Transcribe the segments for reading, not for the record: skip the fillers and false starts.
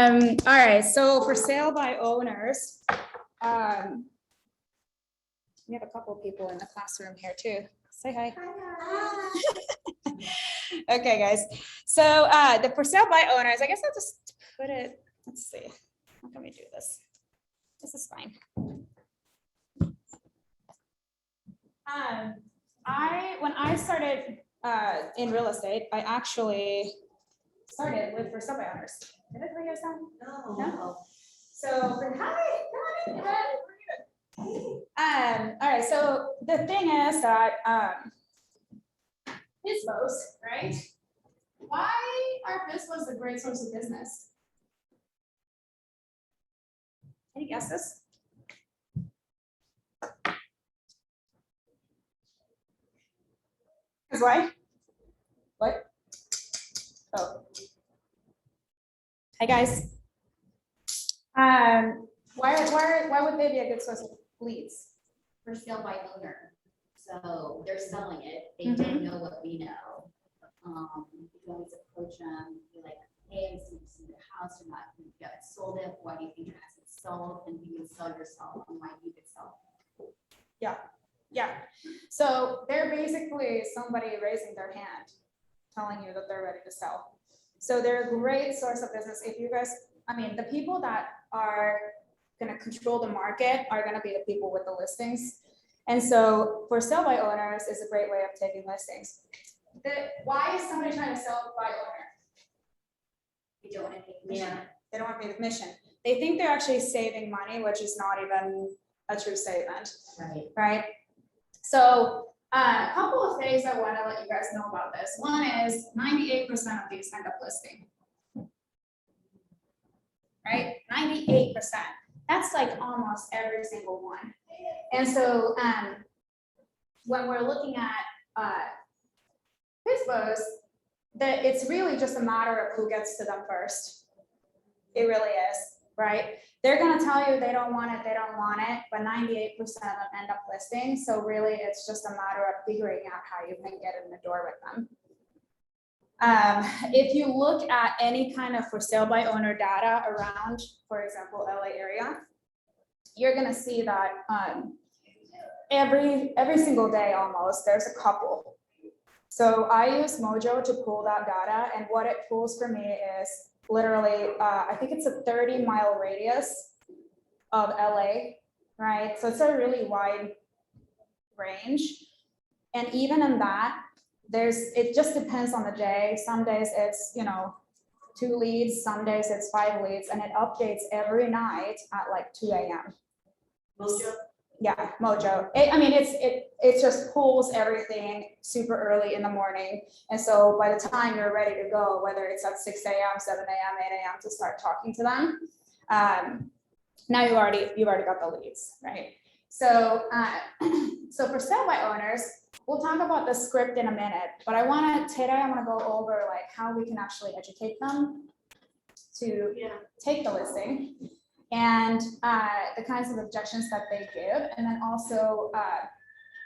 All right, so for sale by owners, we have a couple of people in the classroom here too. Say hi. Okay, guys. So the for sale by owners, I guess I'll just put it, let's see. How can we do this? This is fine. When I started in real estate, I actually started with for sale by owners. Did I tell you guys that? No. So all right. So the thing is that FSBOs, right? Why are FSBOs a great source of business? Any guesses? Because why? What? Oh. Hi guys. Why would they be a good source of leads? For sale by owner. So they're selling it. They don't know what we know. You can always approach them, be like, hey, I'm seeing the house or not. You haven't sold it. Why do you think it hasn't sold? And you can sell yourself and why you could sell. Yeah. So they're basically somebody raising their hand, telling you that they're ready to sell. So they're a great source of business. If you guys, I mean, the people that are going to control the market are going to be the people with the listings. And so for sale by owners is a great way of taking listings. Why is somebody trying to sell by owner? They don't want to pay commission. They don't want to pay the commission. They think they're actually saving money, which is not even a true statement. Right? So a couple of things I want to let you guys know about this. One is 98% of these end up listing. Right? 98%. That's like almost every single one. And so when we're looking at FSBOs, it's really just a matter of who gets to them first. It really is, right? They're going to tell you they don't want it, but 98% of them end up listing. So really, it's just a matter of figuring out how you can get in the door with them. If you look at any kind of for sale by owner data around, for example, LA area, you're going to see that every single day almost, there's a couple. So I use Mojo to pull that data, and what it pulls for me is literally, I think it's a 30-mile radius of LA, right? So it's a really wide range. And even in that, it just depends on the day. Some days it's, 2 leads, some days it's 5 leads, and it updates every night at like 2 a.m. Mojo? Yeah, Mojo. It just pulls everything super early in the morning. And so by the time you're ready to go, whether it's at 6 a.m., 7 a.m., 8 a.m. to start talking to them, now you've already got the leads, right? So, so for sale by owners, we'll talk about the script in a minute, but today I want to go over like how we can actually educate them to take the listing and the kinds of objections that they give, and then also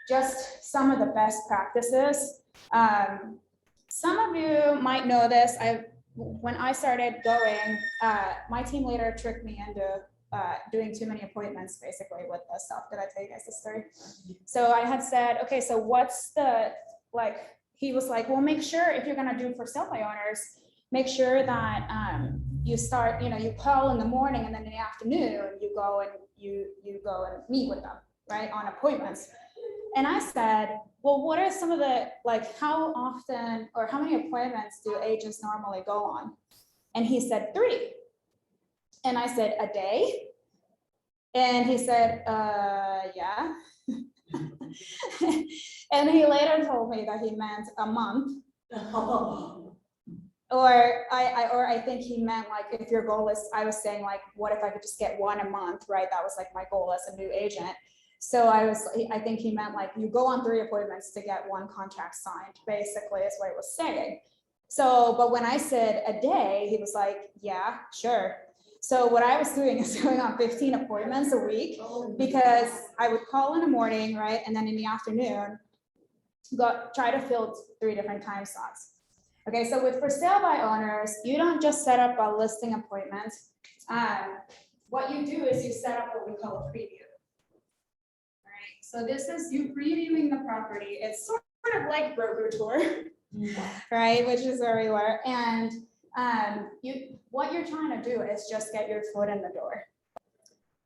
just some of the best practices. Some of you might know this. When I started going, my team leader tricked me into doing too many appointments, basically, with the stuff. Did I tell you guys this story? So I had said, okay, so what's he was like, well, make sure if you're gonna do for sale by owners, make sure that you start, you call in the morning, and then in the afternoon, you go and meet with them, right, on appointments. And I said, well, what are some of the, how often or how many appointments do agents normally go on? And he said 3. And I said, a day? And he said, yeah. And he later told me that he meant a month. Or I think he meant if your goal is, I was saying what if I could just get 1 a month, right? That was my goal as a new agent. So I think he meant you go on 3 appointments to get 1 contract signed, basically is what he was saying. So, but when I said a day, he was like, yeah, sure. So what I was doing is going on 15 appointments a week, because I would call in the morning, right? And then in the afternoon, try to fill 3 different time slots. Okay, so with for sale by owners, you don't just set up a listing appointment. What you do is you set up what we call a preview. All right, so this is you previewing the property. It's sort of like broker tour, right? Which is everywhere. And what you're trying to do is just get your foot in the door,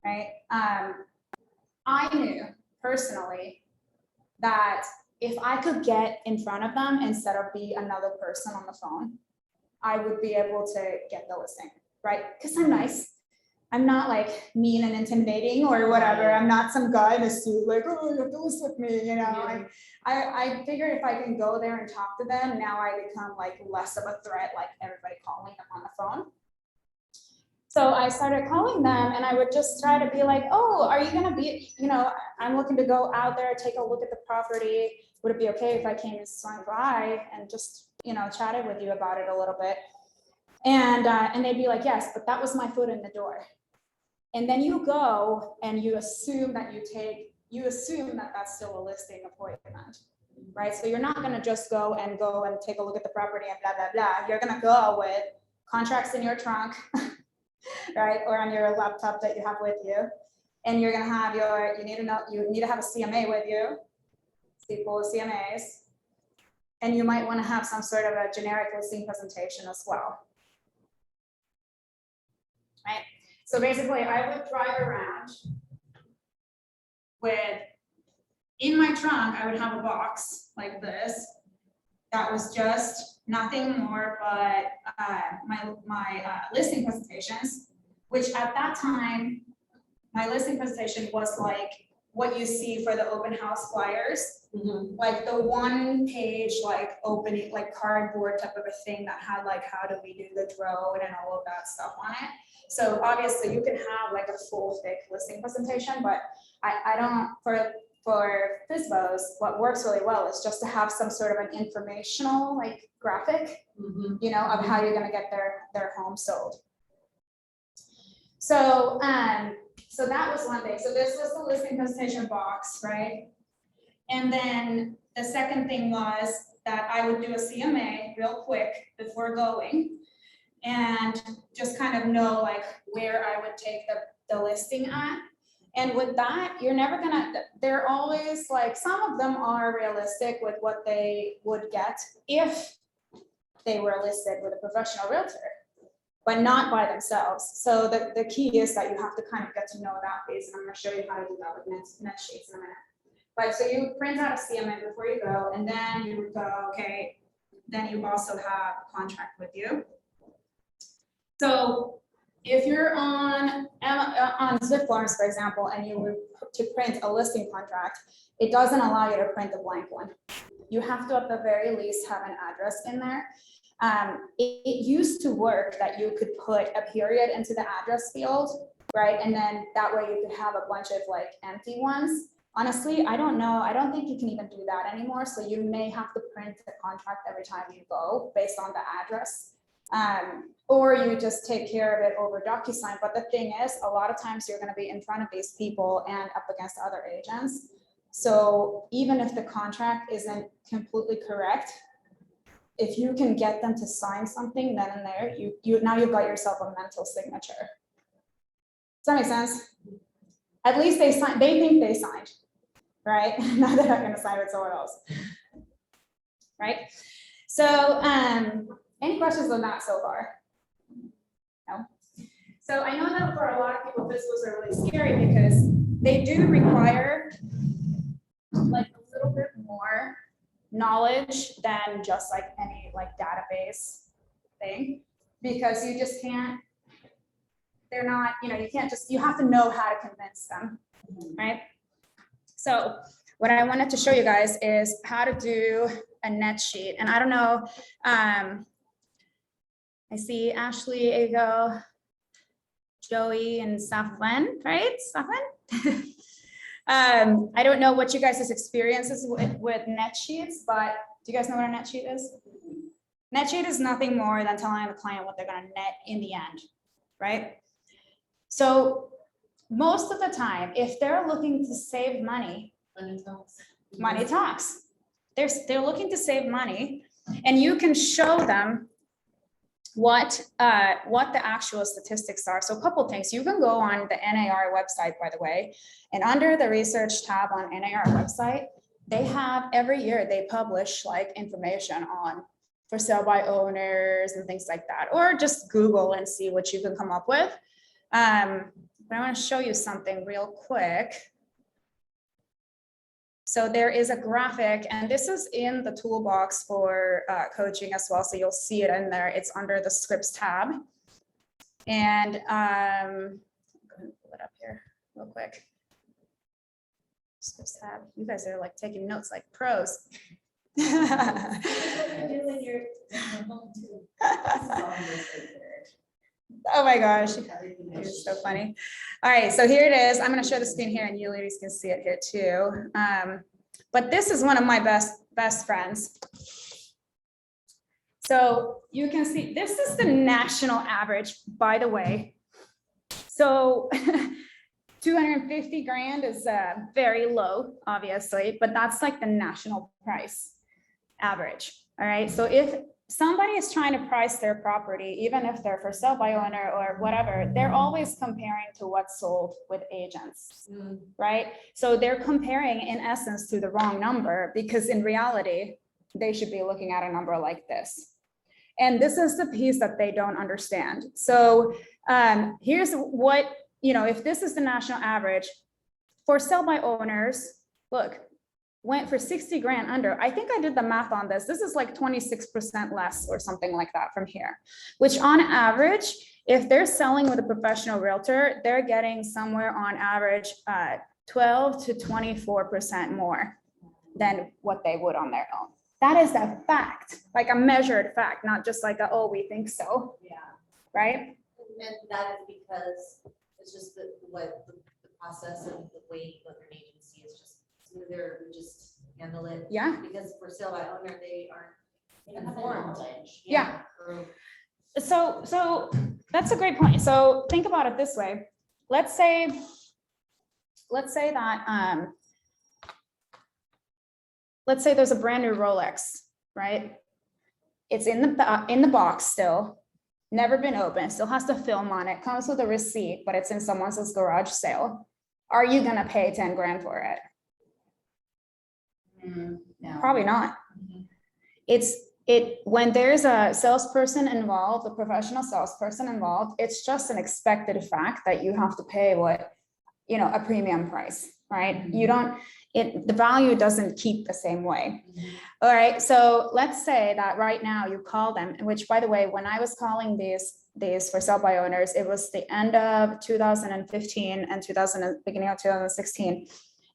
right? I knew personally that if I could get in front of them instead of be another person on the phone, I would be able to get the listing, right? Because I'm nice. I'm not like mean and intimidating or whatever. I'm not some guy in a suit like, oh, you have to list with me, you know. I figured if I can go there and talk to them, now I become like less of a threat, like everybody calling them on the phone. So I started calling them and I would just try to be like, oh, are you gonna be, you know, I'm looking to go out there, take a look at the property. Would it be okay if I came and swung by and just, you know, chatted with you about it a little bit? And they'd be like, yes, but that was my foot in the door. And then you go and you assume that that's still a listing appointment, right? So you're not gonna just go and take a look at the property and blah, blah, blah. You're gonna go with contracts in your trunk, right? Or on your laptop that you have with you. And you're gonna have you need to have a CMA with you, full of CMAs. And you might wanna have some sort of a generic listing presentation as well, right? So basically I would drive around in my trunk, I would have a box like this that was just nothing more but my listing presentations, which at that time, my listing presentation was like what you see for the open house flyers, like the 1 page, like opening, like cardboard type of a thing that had like, how do we do the drone and all of that stuff on it. So obviously you can have like a full thick listing presentation, but I don't, for FSBOs, what works really well is just to have some sort of an informational like graphic, you know, of how you're gonna get their home sold. So, so that was one thing. So this was the listing presentation box, right? And then the second thing was that I would do a CMA real quick before going and just kind of know like where I would take the listing at. And with that, you're never gonna, they're always like, some of them are realistic with what they would get if they were listed with a professional realtor, but not by themselves. So the key is that you have to kind of get to know that phase, and I'm gonna show you how to do that with net sheets in a minute. But so you print out a CMA before you go, and then you would go, okay, then you also have a contract with you. So if you're on Zip Forms, for example, and you were to print a listing contract, it doesn't allow you to print a blank one. You have to, at the very least, have an address in there. It used to work that you could put a period into the address field, right? And then that way you could have a bunch of like empty ones. Honestly, I don't know. I don't think you can even do that anymore. So you may have to print the contract every time you go based on the address. Or you just take care of it over DocuSign. But the thing is, a lot of times you're going to be in front of these people and up against other agents. So even if the contract isn't completely correct, if you can get them to sign something then and there, now you've got yourself a mental signature. Does that make sense? At least they think they signed, right? Now they're not going to sign with someone else, right? So, any questions on that so far? No. So I know that for a lot of people, FSBOs are really scary because they do require like a little bit more knowledge than just like any like database thing, because you just can't, they're not, you know, you can't just, you have to know how to convince them, right? So what I wanted to show you guys is how to do a net sheet. And I don't know, I see Ashley, Ego, Joey, and Safwan, right? Safwan? I don't know what you guys' experiences with net sheets, but do you guys know what a net sheet is? Net sheet is nothing more than telling the client what they're going to net in the end, right? So most of the time, if they're looking to save money, money talks. They're looking to save money. And you can show them what the actual statistics are. So a couple things, you can go on the NAR website, by the way, and under the research tab on NAR website, they have every year they publish like information on for sale by owners and things like that, or just Google and see what you can come up with. But I want to show you something real quick. So there is a graphic, and this is in the toolbox for coaching as well. So you'll see it in there. It's under the scripts tab. And I'm going to pull it up here real quick. Scripts tab. You guys are like taking notes like pros. Oh my gosh, it's so funny. All right, so here it is. I'm going to share the screen here, and you ladies can see it here too. But this is one of my best friends. So you can see this is the national average, by the way. So 250 grand is very low, obviously, but that's like the national price average. All right, so if somebody is trying to price their property, even if they're for sale by owner or whatever, they're always comparing to what's sold with agents, right? So they're comparing in essence to the wrong number, because in reality, they should be looking at a number like this. And this is the piece that they don't understand. So here's what, if this is the national average for sale by owners, look, went for 60 grand under. I think I did the math on this. This is like 26% less or something like that from here, which on average, if they're selling with a professional realtor, they're getting somewhere on average 12 to 24% more than what they would on their own. That is a fact, like a measured fact, not just like a, oh, we think so. Yeah. Right? And that is because it's just the process and the way you look at an agency is just smoother, we just handle it. Yeah. Because for sale by owner, they aren't Informed. Yeah. So that's a great point. So think about it this way. Let's say that let's say there's a brand new Rolex, right? It's in the box still, never been opened, still has the film on it, comes with a receipt, but it's in someone else's garage sale. Are you gonna pay 10 grand for it? No. Probably not. When there's a salesperson involved, a professional salesperson involved, it's just an expected fact that you have to pay a premium price, right? The value doesn't keep the same way. All right, so let's say that right now you call them, which by the way, when I was calling these for sale by owners, it was the end of 2015 and beginning of 2016,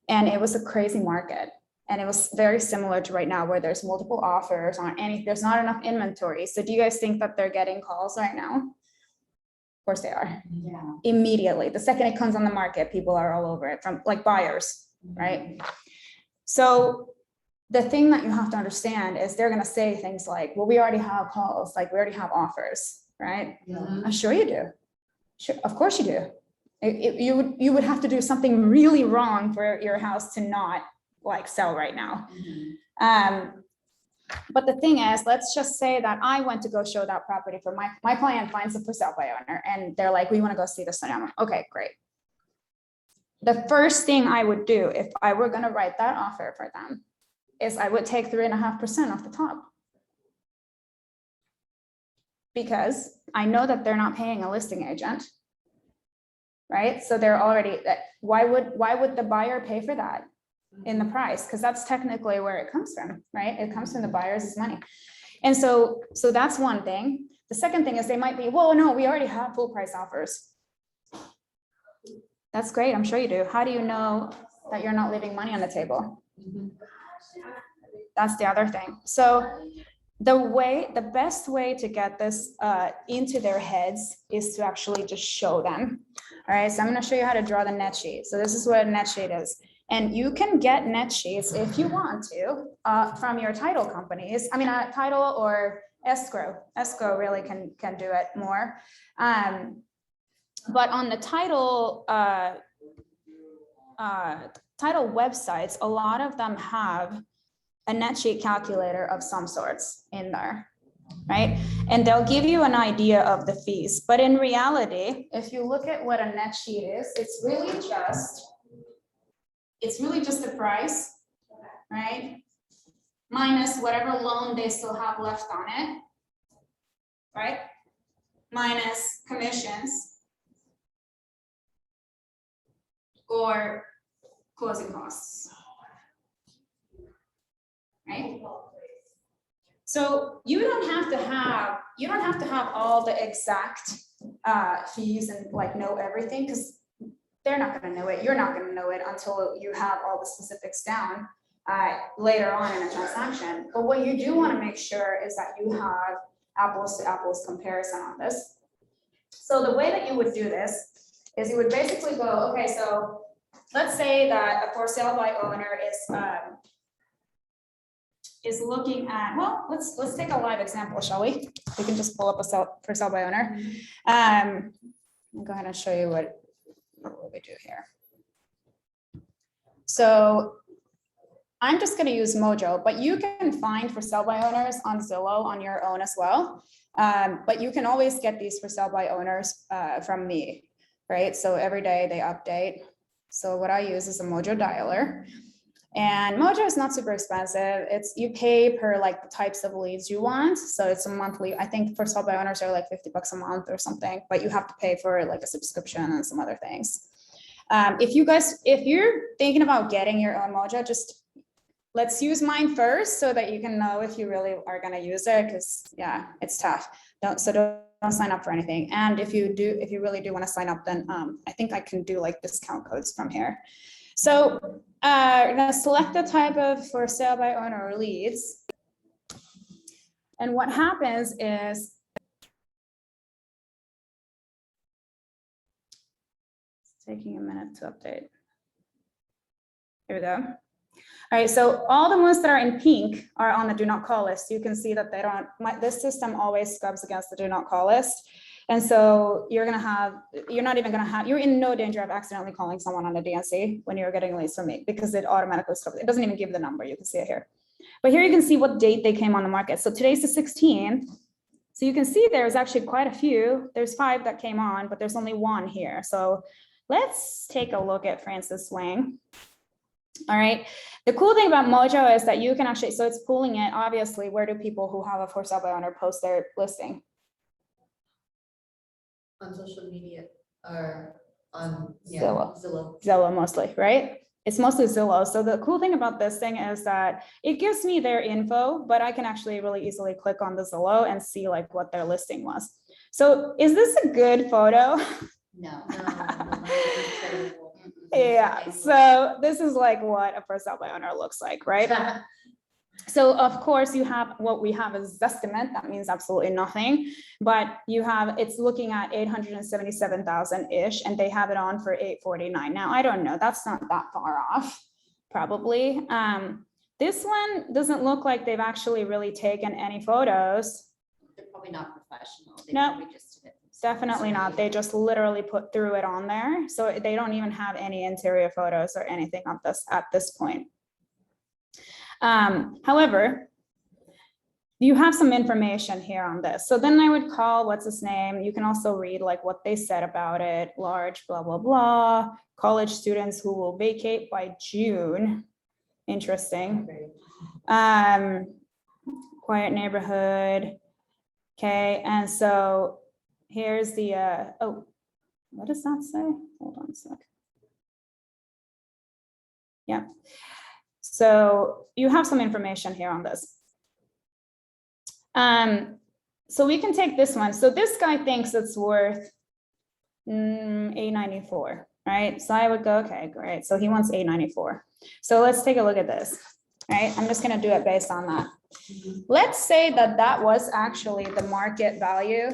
and it was a crazy market. And it was very similar to right now, where there's multiple offers on there's not enough inventory. So do you guys think that they're getting calls right now? Of course they are. Yeah. Immediately, the second it comes on the market, people are all over it, from like buyers, right? So the thing that you have to understand is they're going to say things like, well, we already have calls, like we already have offers, right? I'm sure you do. Sure, of course you do. You would have to do something really wrong for your house to not like sell right now. But the thing is, let's just say that I went to go show that property for my client finds a for sale by owner, and they're like, we want to go see this. And I'm like, okay, great. The first thing I would do if I were going to write that offer for them is I would take 3.5% off the top, because I know that they're not paying a listing agent, right? So they're already, why would the buyer pay for that in the price? Because that's technically where it comes from, right? It comes from the buyer's money. And so that's one thing. The second thing is they might be, well, no, we already have full price offers. That's great, I'm sure you do. How do you know that you're not leaving money on the table? That's the other thing. So the best way to get this into their heads is to actually just show them. All right, so I'm going to show you how to draw the net sheet. So this is what a net sheet is. And you can get net sheets if you want to from your title companies. I mean, title or escrow. Escrow really can do it more. But on the title websites, a lot of them have a net sheet calculator of some sorts in there, right? And they'll give you an idea of the fees. But in reality, if you look at what a net sheet is, it's really just the price, right? Minus whatever loan they still have left on it, right? Minus commissions or closing costs, right? So you don't have to have all the exact fees and like know everything, because they're not going to know it. You're not going to know it until you have all the specifics down later on in a transaction. But what you do want to make sure is that you have apples to apples comparison on this. So the way that you would do this is you would basically go, okay, so let's say that a for sale by owner is looking at, well, let's take a live example, shall we? We can just pull up a for sale by owner. I'll go ahead and show you what we do here. So I'm just going to use Mojo, but you can find for sale by owners on Zillow on your own as well. But you can always get these for sale by owners from me, right? So every day they update. So what I use is a Mojo Dialer. And Mojo is not super expensive. You pay per like the types of leads you want. So it's a monthly, I think for sale by owners are like $50 a month or something, but you have to pay for like a subscription and some other things. If you're thinking about getting your own Mojo, just let's use mine first so that you can know if you really are going to use it, because yeah, it's tough. Don't sign up for anything. And if you really do want to sign up, then I think I can do like discount codes from here. So we're going to select the type of for sale by owner leads. And what happens is it's taking a minute to update. Here we go. All right, so all the ones that are in pink are on the do not call list. You can see that this system always scrubs against the do not call list. And so you're in no danger of accidentally calling someone on the DNC when you're getting leads from me, because it automatically scrubs. It doesn't even give the number. You can see it here. But here you can see what date they came on the market. So today's the 16th. So you can see there's actually quite a few. There's 5 that came on, but there's only 1 here. So let's take a look at Francis Swing. All right. The cool thing about Mojo is that you can actually, so it's pulling it, obviously, where do people who have a for sale by owner post their listing? On social media or on Zillow mostly, right? It's mostly Zillow. So the cool thing about this thing is that it gives me their info, but I can actually really easily click on the Zillow and see like what their listing was. So is this a good photo? No. Yeah, so this is like what a for sale by owner looks like, right? So of course you have what we have is estimate. That means absolutely nothing, but it's looking at 877,000 ish, and they have it on for 849. Now I don't know, that's not that far off, probably. This one doesn't look like they've actually really taken any photos. They're probably not professional. No, definitely not. They just literally threw it on there. So they don't even have any interior photos or anything of this at this point. However, you have some information here on this. So then I would call, what's his name? You can also read like what they said about it, large, blah, blah, blah. College students who will vacate by June. Interesting. Quiet neighborhood. Okay, and so here's the, oh, what does that say? Hold on a sec. Yeah. So you have some information here on this. So we can take this one. So this guy thinks it's worth $894, right? So I would go, okay, great. So he wants $894. So let's take a look at this, right? I'm just going to do it based on that. Let's say that that was actually the market value,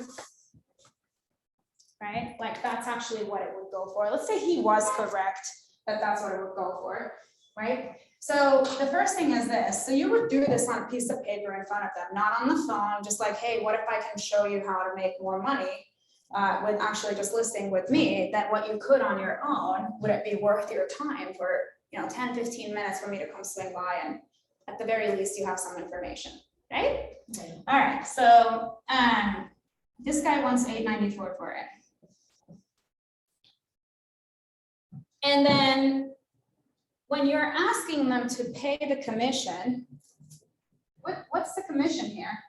right? Like that's actually what it would go for. Let's say he was correct that that's what it would go for, right? So the first thing is this. So you would do this on a piece of paper in front of them, not on the phone, just like, hey, what if I can show you how to make more money with actually just listing with me than what you could on your own? Would it be worth your time for, 10, 15 minutes for me to come swing by at the very least, you have some information, right? Okay. All right, so, this guy wants 894 for it. And then when you're asking them to pay the commission, what's the commission here?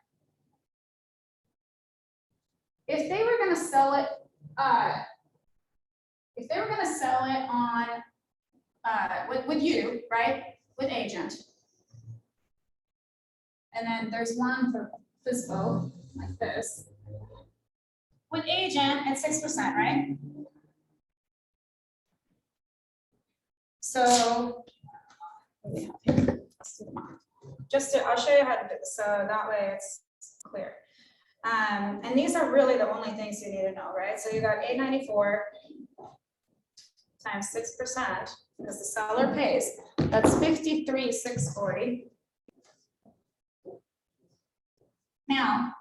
If they were gonna sell it, on, with you, right, with agent. And then there's one for FSBO, like this. With agent, it's 6%, right? So, what do we have here? Let's do the math. I'll show you how to do this, so that way it's clear. And these are really the only things you need to know, right? So you got 894 times 6%, because the seller pays, that's 53,640. Now,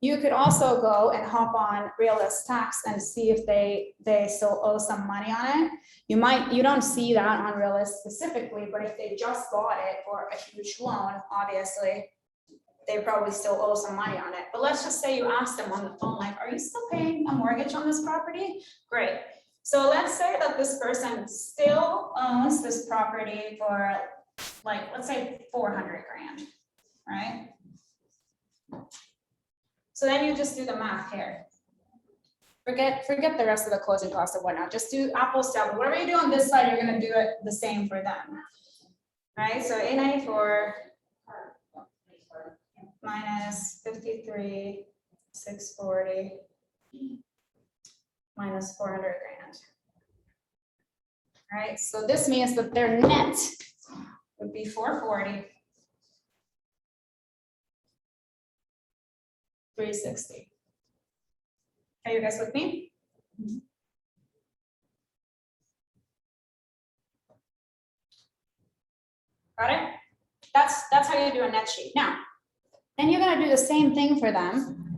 you could also go and hop on Realist Tax and see if they still owe some money on it. You don't see that on Realist specifically, but if they just bought it for a huge loan, obviously, they probably still owe some money on it. But let's just say you ask them on the phone, like, are you still paying a mortgage on this property? Great. So let's say that this person still owns this property for, like, let's say 400 grand, right? So then you just do the math here. Forget the rest of the closing costs and whatnot. Just do apples to apples. Whatever you do on this side, you're gonna do it the same for them. Right? So 894 minus 53,640 minus 400 grand. All right, so this means that their net would be 440. 360. Are you guys with me? Got it? That's how you do a net sheet. Now, then you're gonna do the same thing for them,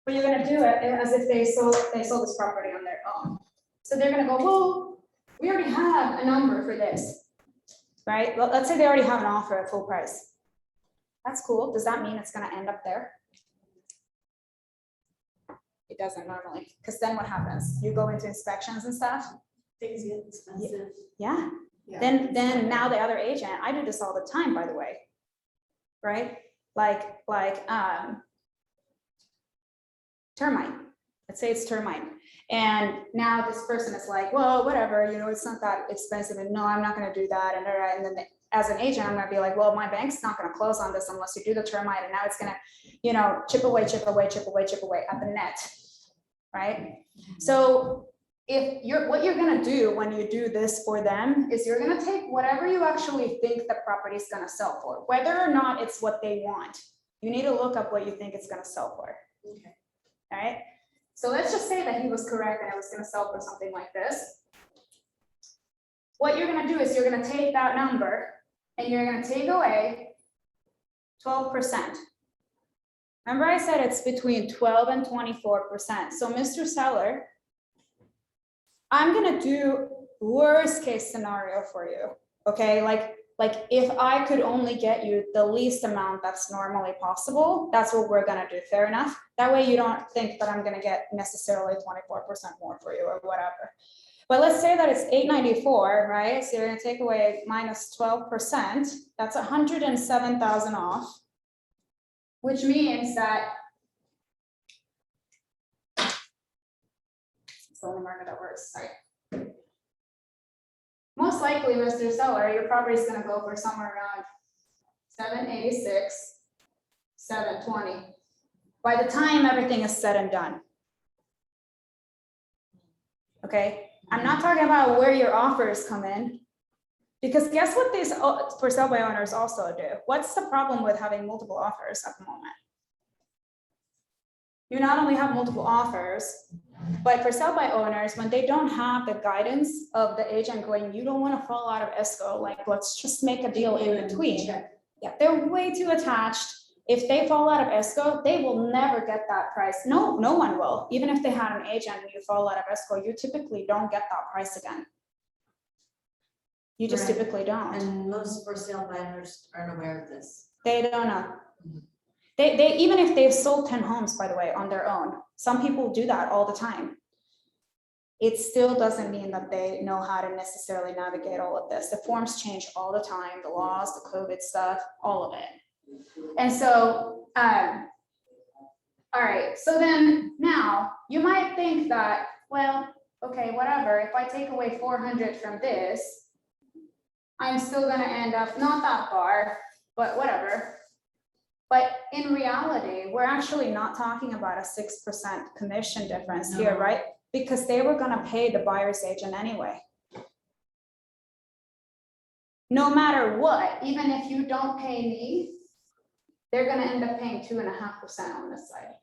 but you're gonna do it as if they sold this property on their own. So they're gonna go, well, we already have a number for this, right? Well, let's say they already have an offer at full price. That's cool. Does that mean it's gonna end up there? It doesn't normally, because then what happens? You go into inspections and stuff. Things get expensive. Yeah. Yeah. Then now the other agent, I do this all the time, by the way. Right? Like termite. Let's say it's termite. And now this person is like, well, whatever, it's not that expensive. And no, I'm not going to do that. And then as an agent, I'm going to be like, well, my bank's not going to close on this unless you do the termite. And now it's going to, chip away at the net. Right? So what you're going to do when you do this for them is you're going to take whatever you actually think the property is going to sell for, whether or not it's what they want. You need to look up what you think it's going to sell for. Okay. All right. So let's just say that he was correct and it was going to sell for something like this. What you're going to do is you're going to take that number and you're going to take away 12%. Remember I said it's between 12 and 24%. So Mr. Seller, I'm going to do worst case scenario for you. Okay. Like if I could only get you the least amount that's normally possible, that's what we're going to do. Fair enough. That way you don't think that I'm going to get necessarily 24% more for you or whatever. But let's say that it's 894, right? So you're going to take away minus 12%. That's 107,000 off, which means that it's the only market that works. Sorry. Most likely, Mr. Seller, your property is going to go for somewhere around 786, 720. By the time everything is said and done. Okay, I'm not talking about where your offers come in, because guess what these for sale by owners also do? What's the problem with having multiple offers at the moment? You not only have multiple offers, but for sale by owners, when they don't have the guidance of the agent going, you don't want to fall out of escrow, like let's just make a deal in between. Yeah, they're way too attached. If they fall out of escrow, they will never get that price. No one will. Even if they had an agent and you fall out of escrow, you typically don't get that price again. You just Right. typically don't. And most for sale buyers aren't aware of this. They don't know. They even if they've sold 10 homes, by the way, on their own, some people do that all the time. It still doesn't mean that they know how to necessarily navigate all of this. The forms change all the time, the laws, the COVID stuff, all of it. And so, all right, so then now you might think that, well, okay, whatever, if I take away 400 from this, I'm still gonna end up not that far, but whatever. But in reality, we're actually not talking about a 6% commission difference here, No. right? Because they were gonna pay the buyer's agent anyway. No matter what, even if you don't pay me, they're gonna end up paying 2.5% on this side.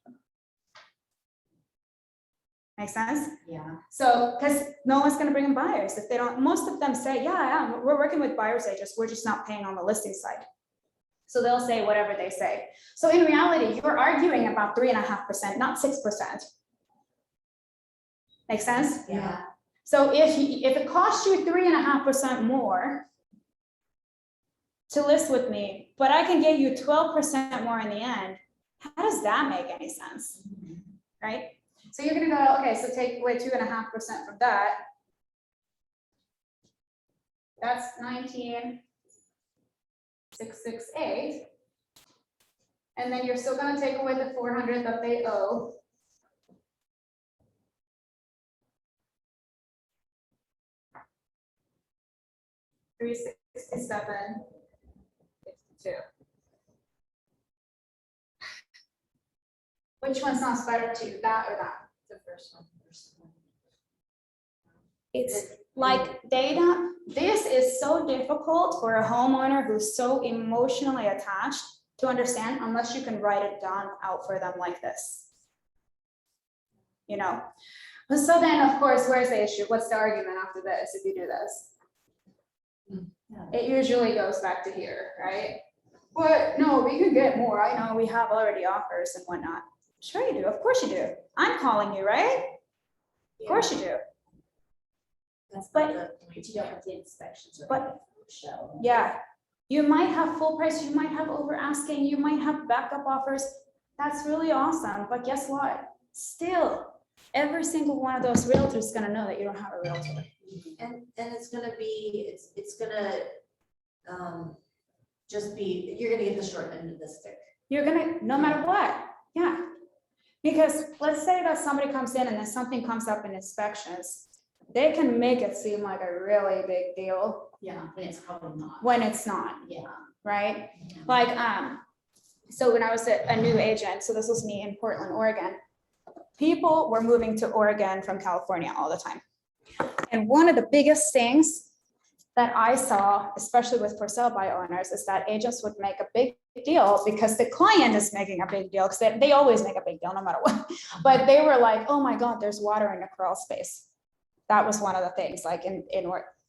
Make sense? Yeah. So, because no one's gonna bring in buyers if they don't, most of them say, yeah, we're working with buyer's agents, we're just not paying on the listing side. So they'll say whatever they say. So in reality, you're arguing about 3.5%, not 6%. Make sense? Yeah. So if it costs you 3.5% more to list with me, but I can get you 12% more in the end, how does that make any sense? Right? So you're gonna go, okay, so take away 2.5% from that. That's 19,668. And then you're still gonna take away the 400 that they owe. $367.52. Which one sounds better to you, that or that? The first one. It's like data, this is so difficult for a homeowner who's so emotionally attached to understand unless you can write it down out for them like this. You know, so then of course, where's the issue? What's the argument after this if you do this? It usually goes back to here, right? But no, we can get more. I know we have already offers and whatnot. Sure you do, of course you do. I'm calling you, right? Of course you do. That's But- not the. But you don't have the inspections or But- anything to show. Yeah, you might have full price, you might have over asking, you might have backup offers. That's really awesome, but guess what? Still, every single one of those realtors is gonna know that you don't have a realtor. And it's gonna be, it's gonna, just be, you're gonna get the short end of the stick. You're gonna, no matter what, yeah. Because let's say that somebody comes in and then something comes up in inspections, they can make it seem like a really big deal Yeah, and it's probably not. when it's not, Yeah. right? Like, so when I was a new agent, so this was me in Portland, Oregon, people were moving to Oregon from California all the time. And one of the biggest things that I saw, especially with for sale by owners, is that agents would make a big deal because the client is making a big deal, because they always make a big deal no matter what. But they were like, oh my God, there's water in the crawl space. That was one of the things, like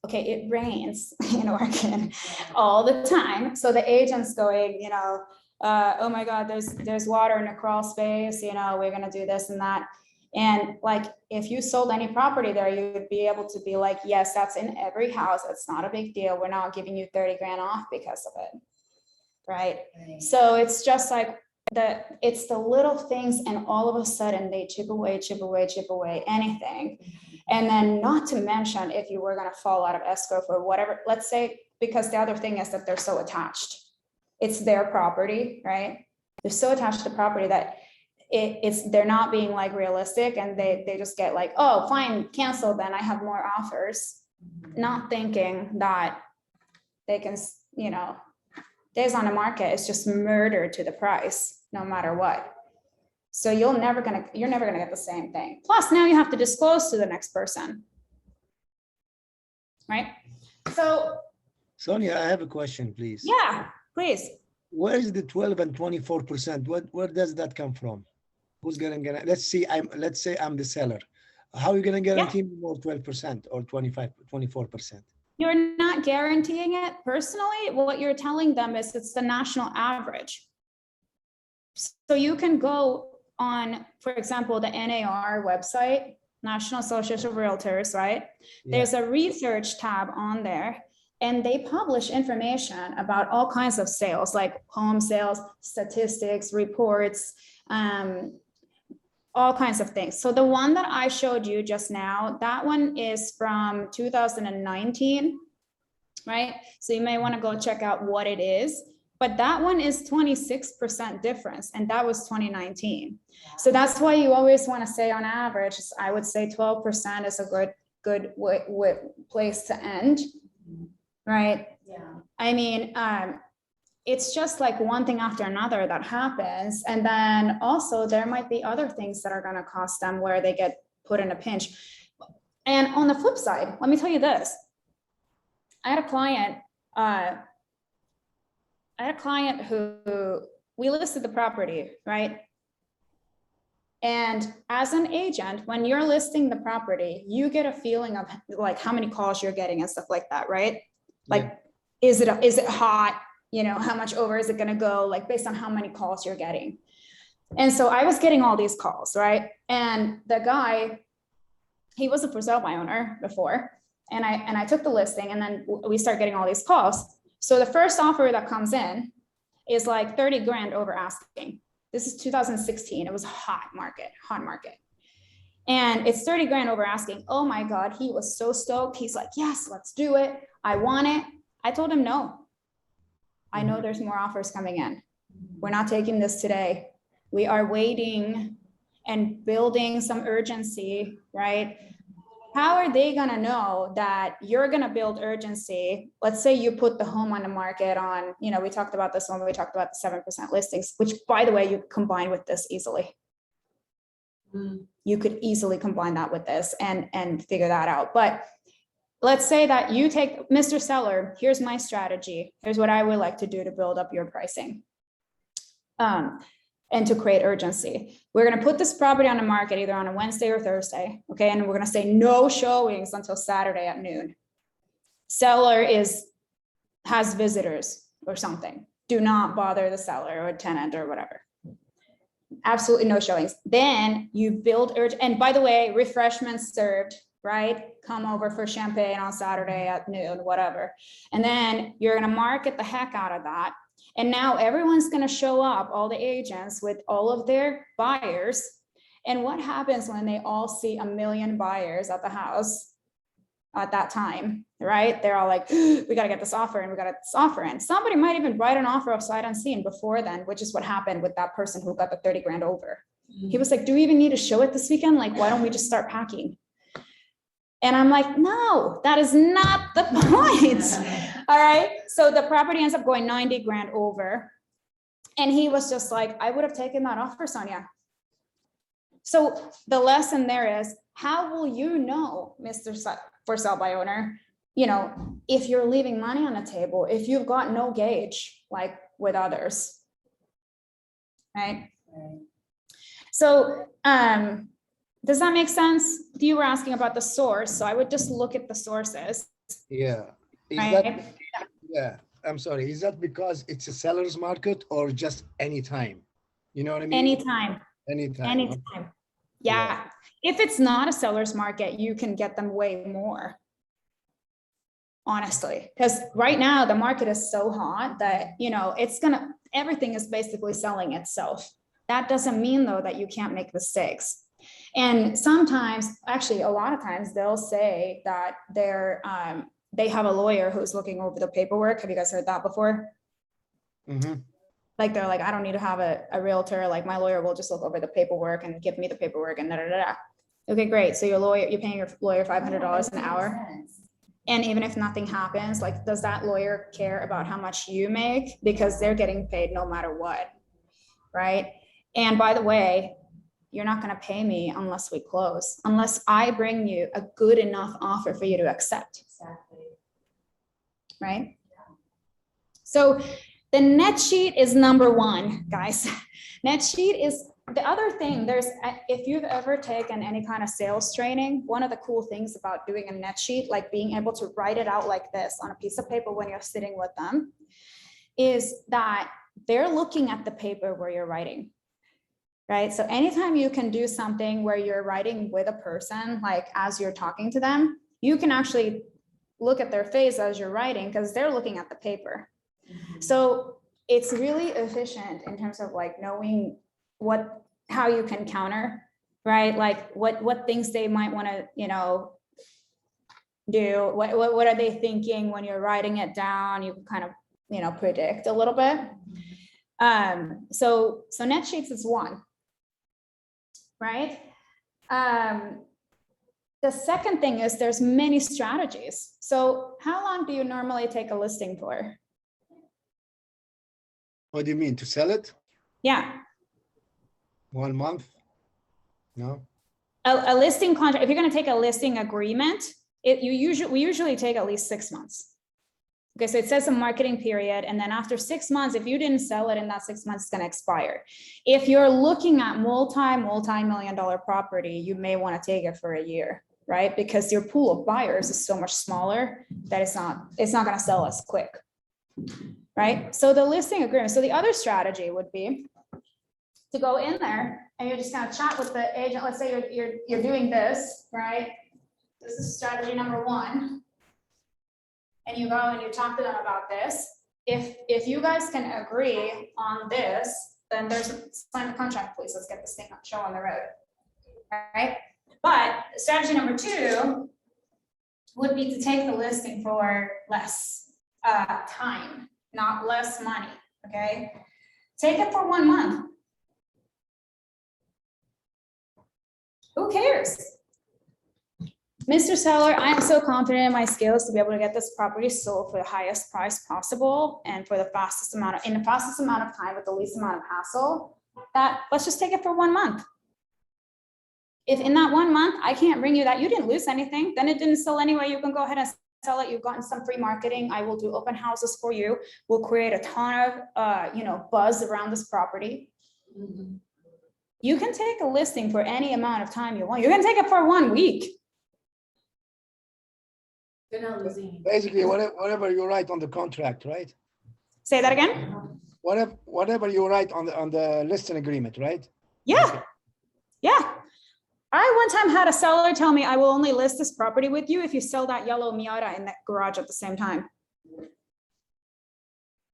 okay, it rains in Oregon all the time. So the agent's going, you know, oh my God, there's water in the crawl space, you know, we're gonna do this and that. And like, if you sold any property there, you would be able to be like, yes, that's in every house. It's not a big deal. We're not giving you 30 grand off because of it. Right. Right. So it's just like it's the little things, and all of a sudden they chip away anything. And then not to mention, if you were going to fall out of escrow for whatever, let's say, because the other thing is that they're so attached. It's their property, right? They're so attached to the property that they're not being like realistic, and they just get like, oh, fine, cancel, then I have more offers. Not thinking that they can, you know, days on the market is just murder to the price, no matter what. So you're never gonna get the same thing. Plus now you have to disclose to the next person. Right? So, Sonia, I have a question, please. yeah, please. Where is the 12 and 24%? Where does that come from? Who's gonna let's say I'm the seller. How are you gonna guarantee me more 12% or 24%? You're not guaranteeing it personally. What you're telling them is it's the national average. So you can go on, for example, the NAR website, National Association of Realtors, right? Yeah. There's a research tab on there, and they publish information about all kinds of sales, like home sales, statistics, reports, all kinds of things. So the one that I showed you just now, that one is from 2019, right? So you may want to go check out what it is, but that one is 26% difference, and that was 2019. So that's why you always want to say on average, I would say 12% is a good place to end, right? Yeah. I mean, it's just like one thing after another that happens. And then also there might be other things that are going to cost them where they get put in a pinch. And on the flip side, let me tell you this. I had a client who we listed the property, right? And as an agent, when you're listing the property, you get a feeling of like how many calls you're getting and stuff like that, right? Like, is it hot? You know, how much over is it going to go? Like based on how many calls you're getting. And so I was getting all these calls, right? And the guy, he was a for sale by owner before. And I took the listing, and then we start getting all these calls. So the first offer that comes in is like 30 grand over asking. This is 2016. It was a hot market. And it's 30 grand over asking. Oh my God, he was so stoked. He's like, yes, let's do it. I want it. I told him, no, I know there's more offers coming in. We're not taking this today. We are waiting and building some urgency, right? How are they gonna know that you're gonna build urgency? Let's say you put the home on the market on, you know, we talked about this when we talked about the 7% listings, which by the way, you combine with this easily. You could easily combine that with this and figure that out. But let's say that you take, Mr. Seller, here's my strategy. Here's what I would like to do to build up your pricing. And to create urgency. We're going to put this property on the market either on a Wednesday or Thursday. Okay. And we're going to say no showings until Saturday at noon. Seller has visitors or something. Do not bother the seller or tenant or whatever. Absolutely no showings. Then you build urge. And by the way, refreshments served, right? Come over for champagne on Saturday at noon, whatever. And then you're going to market the heck out of that. And now everyone's going to show up, all the agents with all of their buyers. And what happens when they all see 1 million buyers at the house at that time, right? They're all like, we got to get this offer and we got to get this offer in. Somebody might even write an offer of sight unseen before then, which is what happened with that person who got the 30 grand over. He was like, do we even need to show it this weekend? Like, why don't we just start packing? And I'm like, no, that is not the point. All right. So the property ends up going 90 grand over. And he was just like, I would have taken that offer, Sonia. So the lesson there is, how will you know, Mr. For sale by owner, you know, if you're leaving money on the table, if you've got no gauge, like with others, right? So, does that make sense? You were asking about the source, so I would just look at the sources. Yeah. Is right? that, yeah, I'm sorry. Is that because it's a seller's market or just anytime? You know what I mean? Anytime. Anytime. Anytime. Yeah. If it's not a seller's market, you can get them way more. Honestly, because right now the market is so hot that, you know, everything is basically selling itself. That doesn't mean though that you can't make mistakes. And sometimes, actually a lot of times, they'll say that they have a lawyer who's looking over the paperwork. Have you guys heard that before? Mm-hmm. Like they're like, I don't need to have a realtor. Like my lawyer will just look over the paperwork and give me the paperwork and da da da. Okay, great. So you're paying your lawyer $500 an hour. And even if nothing happens, like, does that lawyer care about how much you make? Because they're getting paid no matter what, right? And by the way, you're not going to pay me unless we close, unless I bring you a good enough offer for you to accept. Exactly. Right? So the net sheet is number one, guys. Net sheet is the other thing. If you've ever taken any kind of sales training, one of the cool things about doing a net sheet, like being able to write it out like this on a piece of paper when you're sitting with them, is that they're looking at the paper where you're writing. Right? So anytime you can do something where you're writing with a person, like as you're talking to them, you can actually look at their face as you're writing because they're looking at the paper. So it's really efficient in terms of like knowing how you can counter, right? Like what things they might want to, do. What are they thinking when you're writing it down? You can kind of, predict a little bit. So net sheets is one, right? The second thing is there's many strategies. So how long do you normally take a listing for? What do you mean, to sell it? Yeah. 1 month? No? A listing contract, if you're going to take a listing agreement, we usually take at least 6 months. Okay, so it says a marketing period, and then after 6 months, if you didn't sell it in that 6 months, it's going to expire. If you're looking at multi-million-dollar property, you may want to take it for a year, right? Because your pool of buyers is so much smaller that it's not going to sell as quick, right? So the listing agreement. So the other strategy would be to go in there and you're just going to chat with the agent. Let's say you're doing this, right? This is strategy number one. And you go and you talk to them about this. If you guys can agree on this, then there's sign the contract, please. Let's get this thing show on the road. All right. But strategy number two would be to take the listing for less time, not less money. Okay. Take it for 1 month. Who cares? Mr. Seller, I am so confident in my skills to be able to get this property sold for the highest price possible and for the fastest amount of time with the least amount of hassle. Let's just take it for 1 month. If in that 1 month, I can't bring you that, you didn't lose anything, then it didn't sell anyway. You can go ahead and sell it. You've gotten some free marketing. I will do open houses for you. We'll create a ton of, buzz around this property. You can take a listing for any amount of time you want. You can take it for 1 week. They're not losing. Basically, whatever you write on the contract, right? Say that again. Whatever you write on the listing agreement, right? Yeah. Yeah. I one time had a seller tell me, I will only list this property with you if you sell that yellow Miata in that garage at the same time.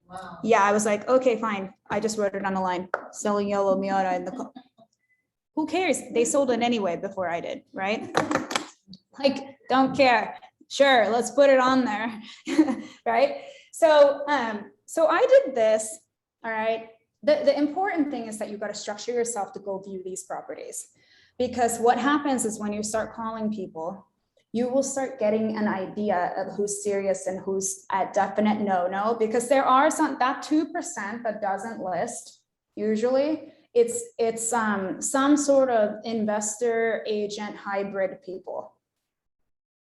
Wow. Yeah, I was like, okay, fine. I just wrote it on the line, selling yellow Miata in the. Who cares? They sold it anyway before I did, right? Like, don't care. Sure, let's put it on there, right? So I did this, all right? The important thing is that you got to structure yourself to go view these properties, because what happens is when you start calling people, you will start getting an idea of who's serious and who's a definite no, because there are that 2% that doesn't list. Usually it's some sort of investor agent hybrid people.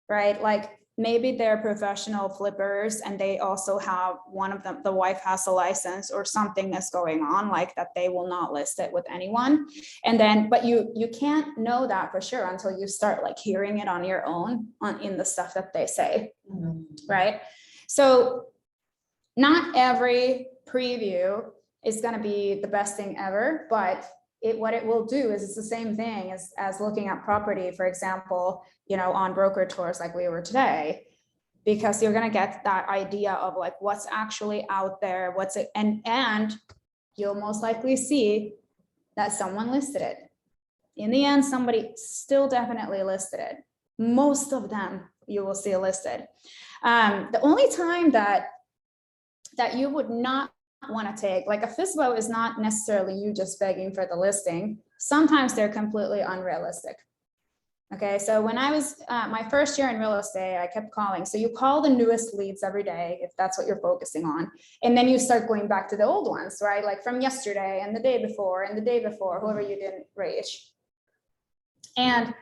Right? Like maybe they're professional flippers and they also have one of them, the wife has a license or something that's going on like that. They will not list it with anyone. And then, but you can't know that for sure until you start like hearing it on your own in the stuff that they say. Right? So not every preview is going to be the best thing ever, but what it will do is it's the same thing as looking at property, for example, on broker tours like we were today, because you're going to get that idea of like what's actually out there, and you'll most likely see that someone listed it. In the end, somebody still definitely listed it. Most of them you will see listed. The only time that you would not want to take, like a FSBO is not necessarily you just begging for the listing. Sometimes they're completely unrealistic. Okay, so when I was my first year in real estate, I kept calling. So you call the newest leads every day if that's what you're focusing on. And then you start going back to the old ones, right? Like from yesterday and the day before and the day before, whoever you didn't reach. And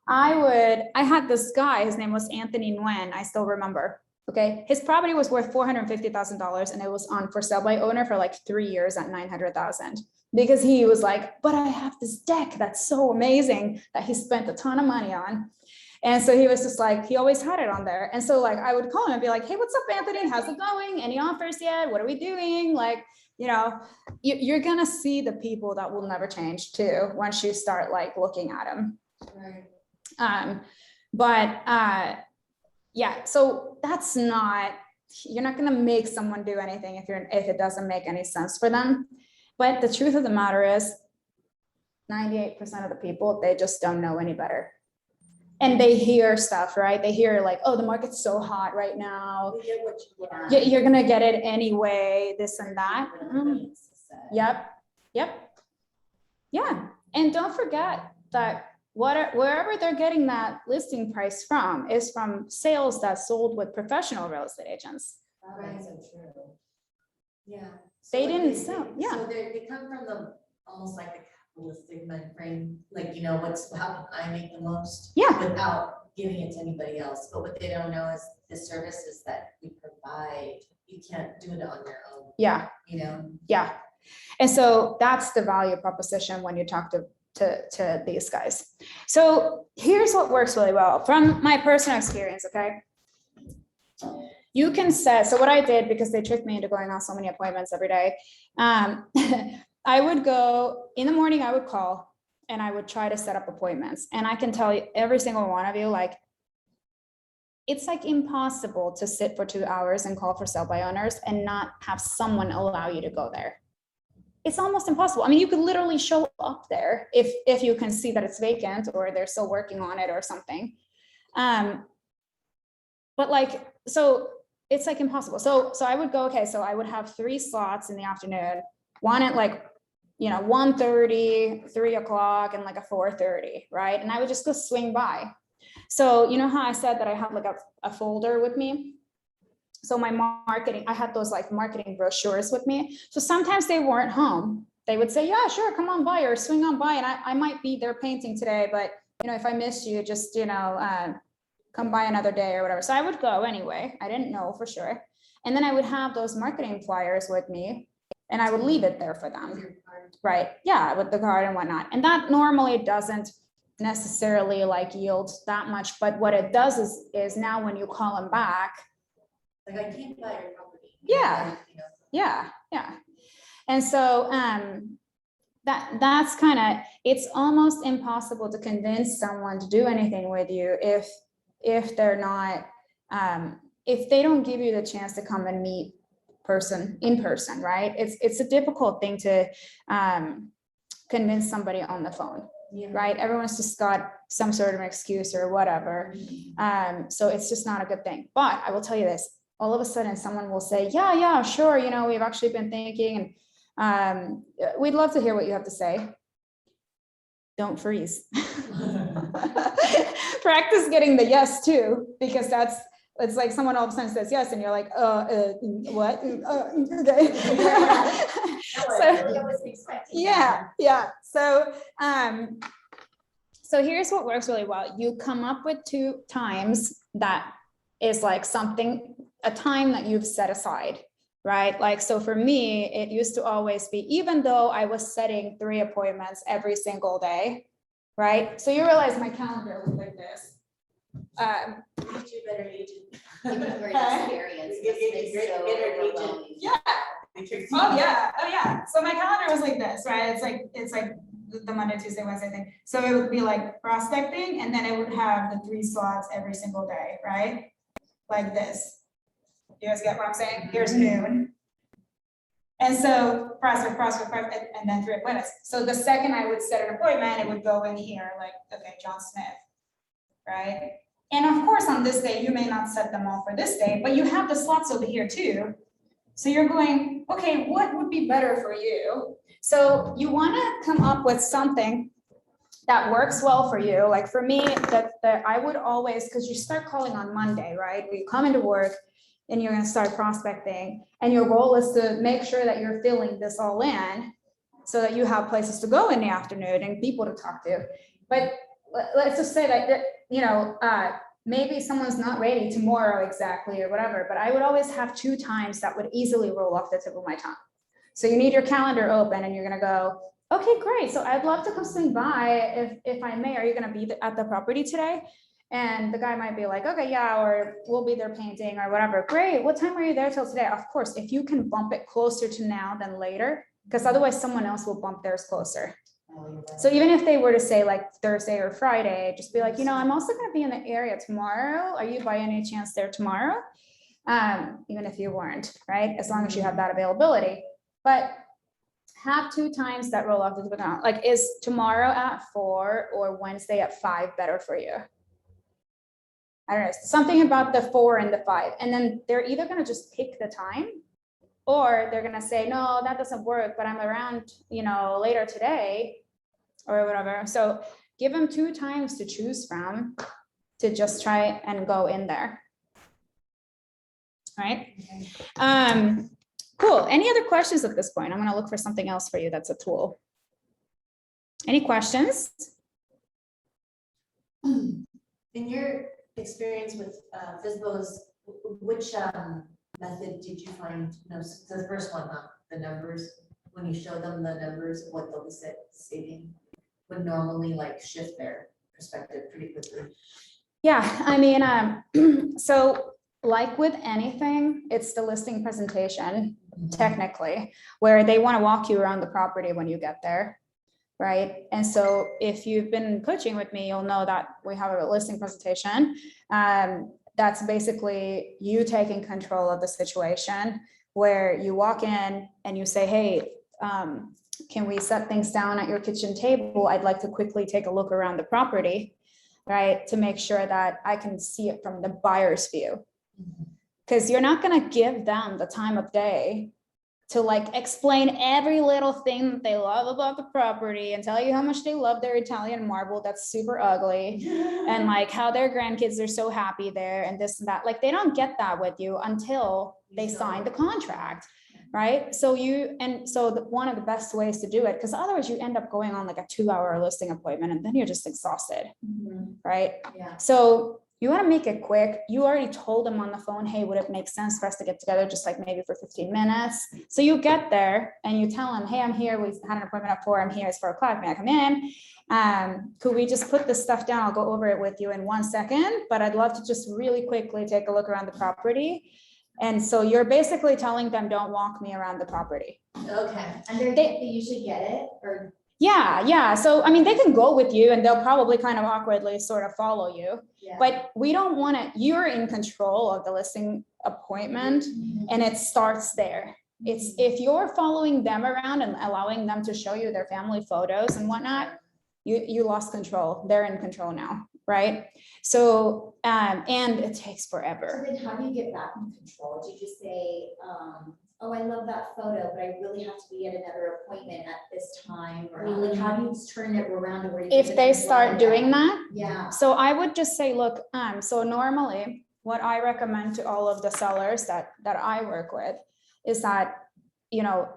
I had this guy, his name was Anthony Nguyen, I still remember. Okay, his property was worth $450,000 and it was on for sale by owner for like 3 years at $900,000, because he was like, but I have this deck that's so amazing that he spent a ton of money on. And so he was just like, he always had it on there. And so like, I would call him and be like, hey, what's up, Anthony? How's it going? Any offers yet? What are we doing? Like, you're going to see the people that will never change too, once you start like looking at them. Right. Yeah, so that's not, you're not gonna make someone do anything if it doesn't make any sense for them. But the truth of the matter is 98% of the people, they just don't know any better. And they hear stuff, right? They hear like, oh, the market's so hot right now. You get what you want. You're gonna get it anyway, this and that. Yep, yep. Yeah, and don't forget that wherever they're getting that listing price from is from sales that sold with professional real estate agents. Right, so true. Yeah. They So, like, didn't sell, yeah. So they come from the, almost like the capitalistic mind frame, like, you know, what's, how can I make the most? Yeah. Without giving it to anybody else, but what they don't know is the services that we provide, you can't do it on your own, Yeah, you know? yeah. And so that's the value proposition when you talk to these guys. So here's what works really well from my personal experience, okay? You can set, so what I did, because they tricked me into going on so many appointments every day, I would go, in the morning I would call and I would try to set up appointments. And I can tell you, every single one of you, like, it's like impossible to sit for 2 hours and call for sale by owners and not have someone allow you to go there. It's almost impossible. I mean, you could literally show up there if you can see that it's vacant or they're still working on it or something. But like, so it's like impossible. So I would go, okay, so I would have 3 slots in the afternoon, one at like, 1:30, 3 o'clock, and like a 4:30, right? And I would just go swing by. So you know how I said that I had like a folder with me? So my marketing, I had those like marketing brochures with me. So sometimes they weren't home. They would say, yeah, sure, come on by or swing on by. And I might be there painting today, but if I missed you, just, come by another day or whatever. So I would go anyway. I didn't know for sure. And then I would have those marketing flyers with me and I would leave it there for them. Right. Yeah. With the card and whatnot. And that normally doesn't necessarily like yield that much. But what it does is now when you call them back, Like, I can't buy your property. Yeah. Yeah. And so that's kind of, it's almost impossible to convince someone to do anything with you if they're not, if they don't give you the chance to come and meet in person, right? It's a difficult thing to convince somebody on the phone, right? Everyone's just got some sort of an excuse or whatever. So it's just not a good thing. But I will tell you this, all of a sudden someone will say, yeah, sure. We've actually been thinking and we'd love to hear what you have to say. Don't freeze. Practice getting the yes too, because it's like someone all of a sudden says yes and you're like, what? Okay. Yeah. So here's what works really well. You come up with 2 times that is like a time that you've set aside, right? Like, so for me, it used to always be, even though I was setting 3 appointments every single day, right? So you realize my calendar was like this. Get you a better agent. Give you great experience. Yeah. Oh yeah. So my calendar was like this, right? It's like the Monday, Tuesday, Wednesday thing. So it would be like prospecting, and then it would have the 3 slots every single day, right? Like this. You guys get what I'm saying? Here's noon. And so prospect, and then 3 appointments. So the second I would set an appointment, it would go in here, like, okay, John Smith, right? And of course, on this day, you may not set them all for this day, but you have the slots over here too. So you're going, okay, what would be better for you? So you want to come up with something that works well for you. Like for me, that I would always, because you start calling on Monday, right? You come into work and you're going to start prospecting, and your goal is to make sure that you're filling this all in so that you have places to go in the afternoon and people to talk to. But let's just say that, maybe someone's not ready tomorrow exactly or whatever, but I would always have 2 times that would easily roll off the tip of my tongue. So you need your calendar open and you're going to go, okay, great. So I'd love to come swing by if I may. Are you going to be at the property today? And the guy might be like, okay, yeah, or we'll be there painting or whatever. Great. What time are you there till today? Of course, if you can bump it closer to now than later, because otherwise someone else will bump theirs closer. So even if they were to say like Thursday or Friday, just be like, you know, I'm also gonna be in the area tomorrow. Are you by any chance there tomorrow? Even if you weren't, right? As long as you have that availability. But have 2 times that roll off the account. Like, is tomorrow at 4 or Wednesday at 5 better for you? I don't know, something about the 4 and the 5. And then they're either gonna just pick the time, or they're gonna say, no, that doesn't work, but I'm around, you know, later today or whatever. So give them 2 times to choose from to just try and go in there. All right. Cool. Any other questions at this point? I'm gonna look for something else for you that's a tool. Any questions? In your experience with FSBOs, which method did you find most, the first one, the numbers, when you show them the numbers, what they'll be saving, would normally like shift their perspective pretty quickly? Yeah, I mean, so like with anything, it's the listing presentation, technically, where they want to walk you around the property when you get there, right? And so if you've been coaching with me, you'll know that we have a listing presentation. That's basically you taking control of the situation, where you walk in and you say, hey, can we set things down at your kitchen table? I'd like to quickly take a look around the property, right? To make sure that I can see it from the buyer's view. Because you're not going to give them the time of day to like explain every little thing that they love about the property and tell you how much they love their Italian marble that's super ugly, and like how their grandkids are so happy there and this and that. Like, they don't get that with you until they sign the contract, right? So one of the best ways to do it, because otherwise you end up going on like a 2-hour listing appointment and then you're just exhausted, right? Yeah. So you want to make it quick. You already told them on the phone, hey, would it make sense for us to get together just like maybe for 15 minutes? So you get there and you tell them, hey, I'm here. We had an appointment at 4. I'm here. It's 4 o'clock. May I come in? Could we just put this stuff down? I'll go over it with you in 1 second, but I'd love to just really quickly take a look around the property. And so you're basically telling them, don't walk me around the property. Okay. And they usually get it, or Yeah. So, I mean, they can go with you and they'll probably kind of awkwardly sort of follow you, but we don't want to, you're in control of the listing appointment and it starts there. It's if you're following them around and allowing them to show you their family photos and whatnot, you lost control. They're in control now, right? So, and it takes So forever. then how do you get back in control? Do you just say, oh, I love that photo, but I really have to be at another appointment at this time? Or like, how do you just turn it around to where you? If they start doing that, Yeah. so I would just say, look, so normally what I recommend to all of the sellers that I work with is that, you know,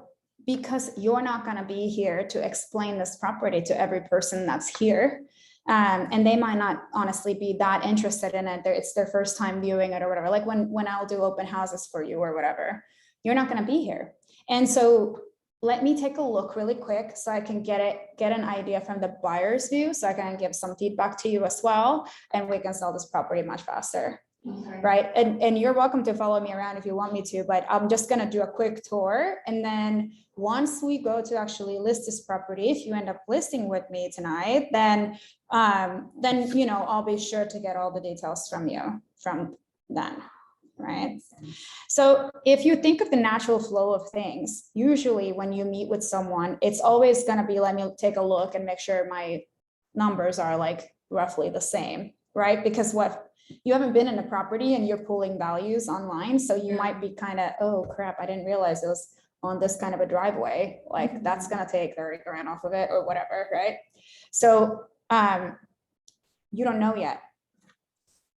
because you're not going to be here to explain this property to every person that's here. And they might not honestly be that interested in it. It's their first time viewing it or whatever. Like when I'll do open houses for you or whatever, you're not going to be here. And so let me take a look really quick so I can get an idea from the buyer's view, so I can give some feedback to you as well, and we can sell this property much faster. Okay. Right. And you're welcome to follow me around if you want me to, but I'm just going to do a quick tour. And then once we go to actually list this property, if you end up listing with me tonight, then, you know, I'll be sure to get all the details from you from then. Right. So if you think of the natural flow of things, usually when you meet with someone, it's always going to be, let me take a look and make sure my numbers are like roughly the same. Right. Because you haven't been in a property and you're pulling values online. So you might be kind of, oh crap, I didn't realize it was on this kind of a driveway. Like that's going to take 30 grand off of it or whatever. Right. So you don't know yet.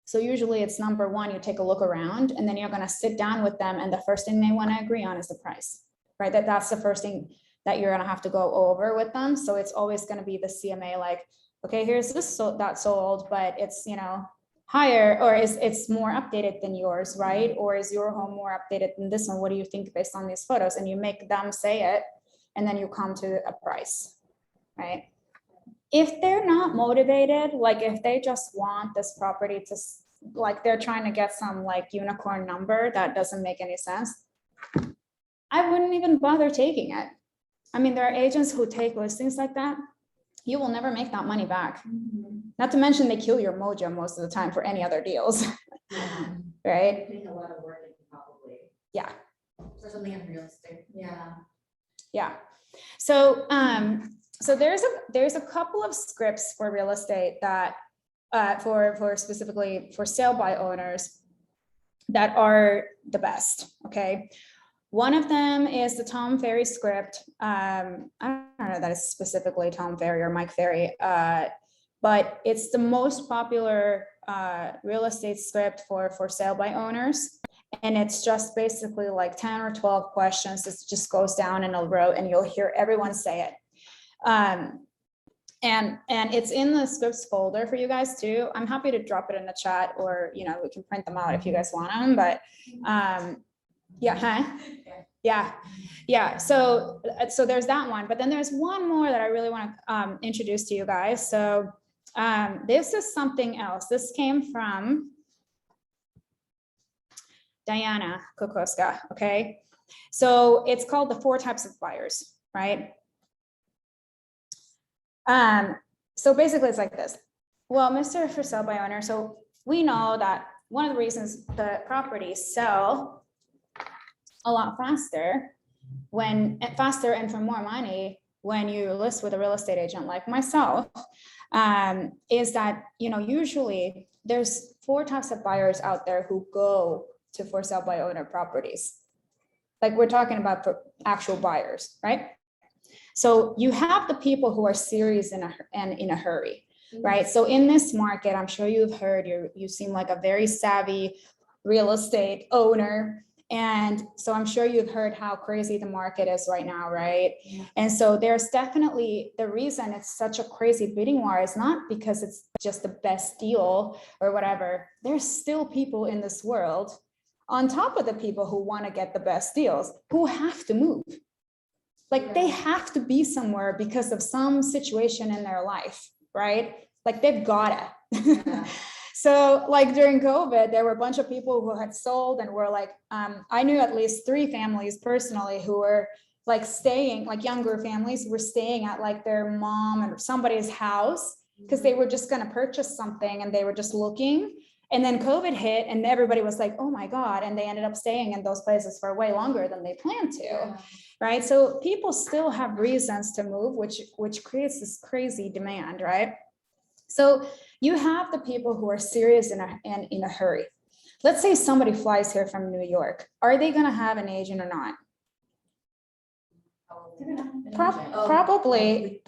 So usually it's number one, you take a look around and then you're going to sit down with them. And the first thing they want to agree on is the price, right? That's the first thing that you're going to have to go over with them. So it's always going to be the CMA, like, okay, here's this that sold, but it's, you know, higher, or it's more updated than yours, right? Or is your home more updated than this one? What do you think based on these photos? And you make them say it, and then you come to a price, right? If they're not motivated, like if they just want this property to, like they're trying to get some like unicorn number that doesn't make any sense, I wouldn't even bother taking it. I mean, there are agents who take listings like that you will never make that money back. Not to mention they kill your mojo most of the time for any other deals, Yeah. right? Putting a lot of work in probably. Yeah. For something in real estate. Yeah. Yeah. So, so there's a couple of scripts for real estate that, for specifically for sale by owners that are the best. Okay. One of them is the Tom Ferry script. I don't know that it's specifically Tom Ferry or Mike Ferry, but it's the most popular real estate script for sale by owners. And it's just basically like 10 or 12 questions. It just goes down in a row and you'll hear everyone say it. And it's in the scripts folder for you guys too. I'm happy to drop it in the chat, or, you know, we can print them out if you guys want them, but yeah, huh? Yeah. So there's that one, but then there's one more that I really want to introduce to you guys. So this is something else. This came from Diana Kokoska, okay? So it's called the 4 types of buyers, right? So basically it's like this. Well, Mr. For sale by owner, so we know that one of the reasons the properties sell a lot faster and for more money when you list with a real estate agent like myself, is that, you know, usually there's 4 types of buyers out there who go to for sale by owner properties. Like we're talking about for actual buyers, right? So you have the people who are serious and in a hurry, right? So in this market, I'm sure you've heard, you seem like a very savvy real estate owner. And so I'm sure you've heard how crazy the market is right now, right? Yeah. And so there's definitely the reason it's such a crazy bidding war is not because it's just the best deal or whatever. There's still people in this world on top of the people who want to get the best deals who have to move. Like they have to be somewhere because of some situation in their life, right? Like they've gotta. Yeah. So like during COVID, there were a bunch of people who had sold and were like, I knew at least 3 families personally who were like staying, like younger families were staying at like their mom and somebody's house because they were just going to purchase something and they were just looking. And then COVID hit and everybody was like, oh my God. And they ended up staying in those places for way longer than they planned to, right? So people still have reasons to move, which creates this crazy demand, right? So you have the people who are serious and in a hurry. Let's say somebody flies here from New York. Are they going to have an agent or not? Probably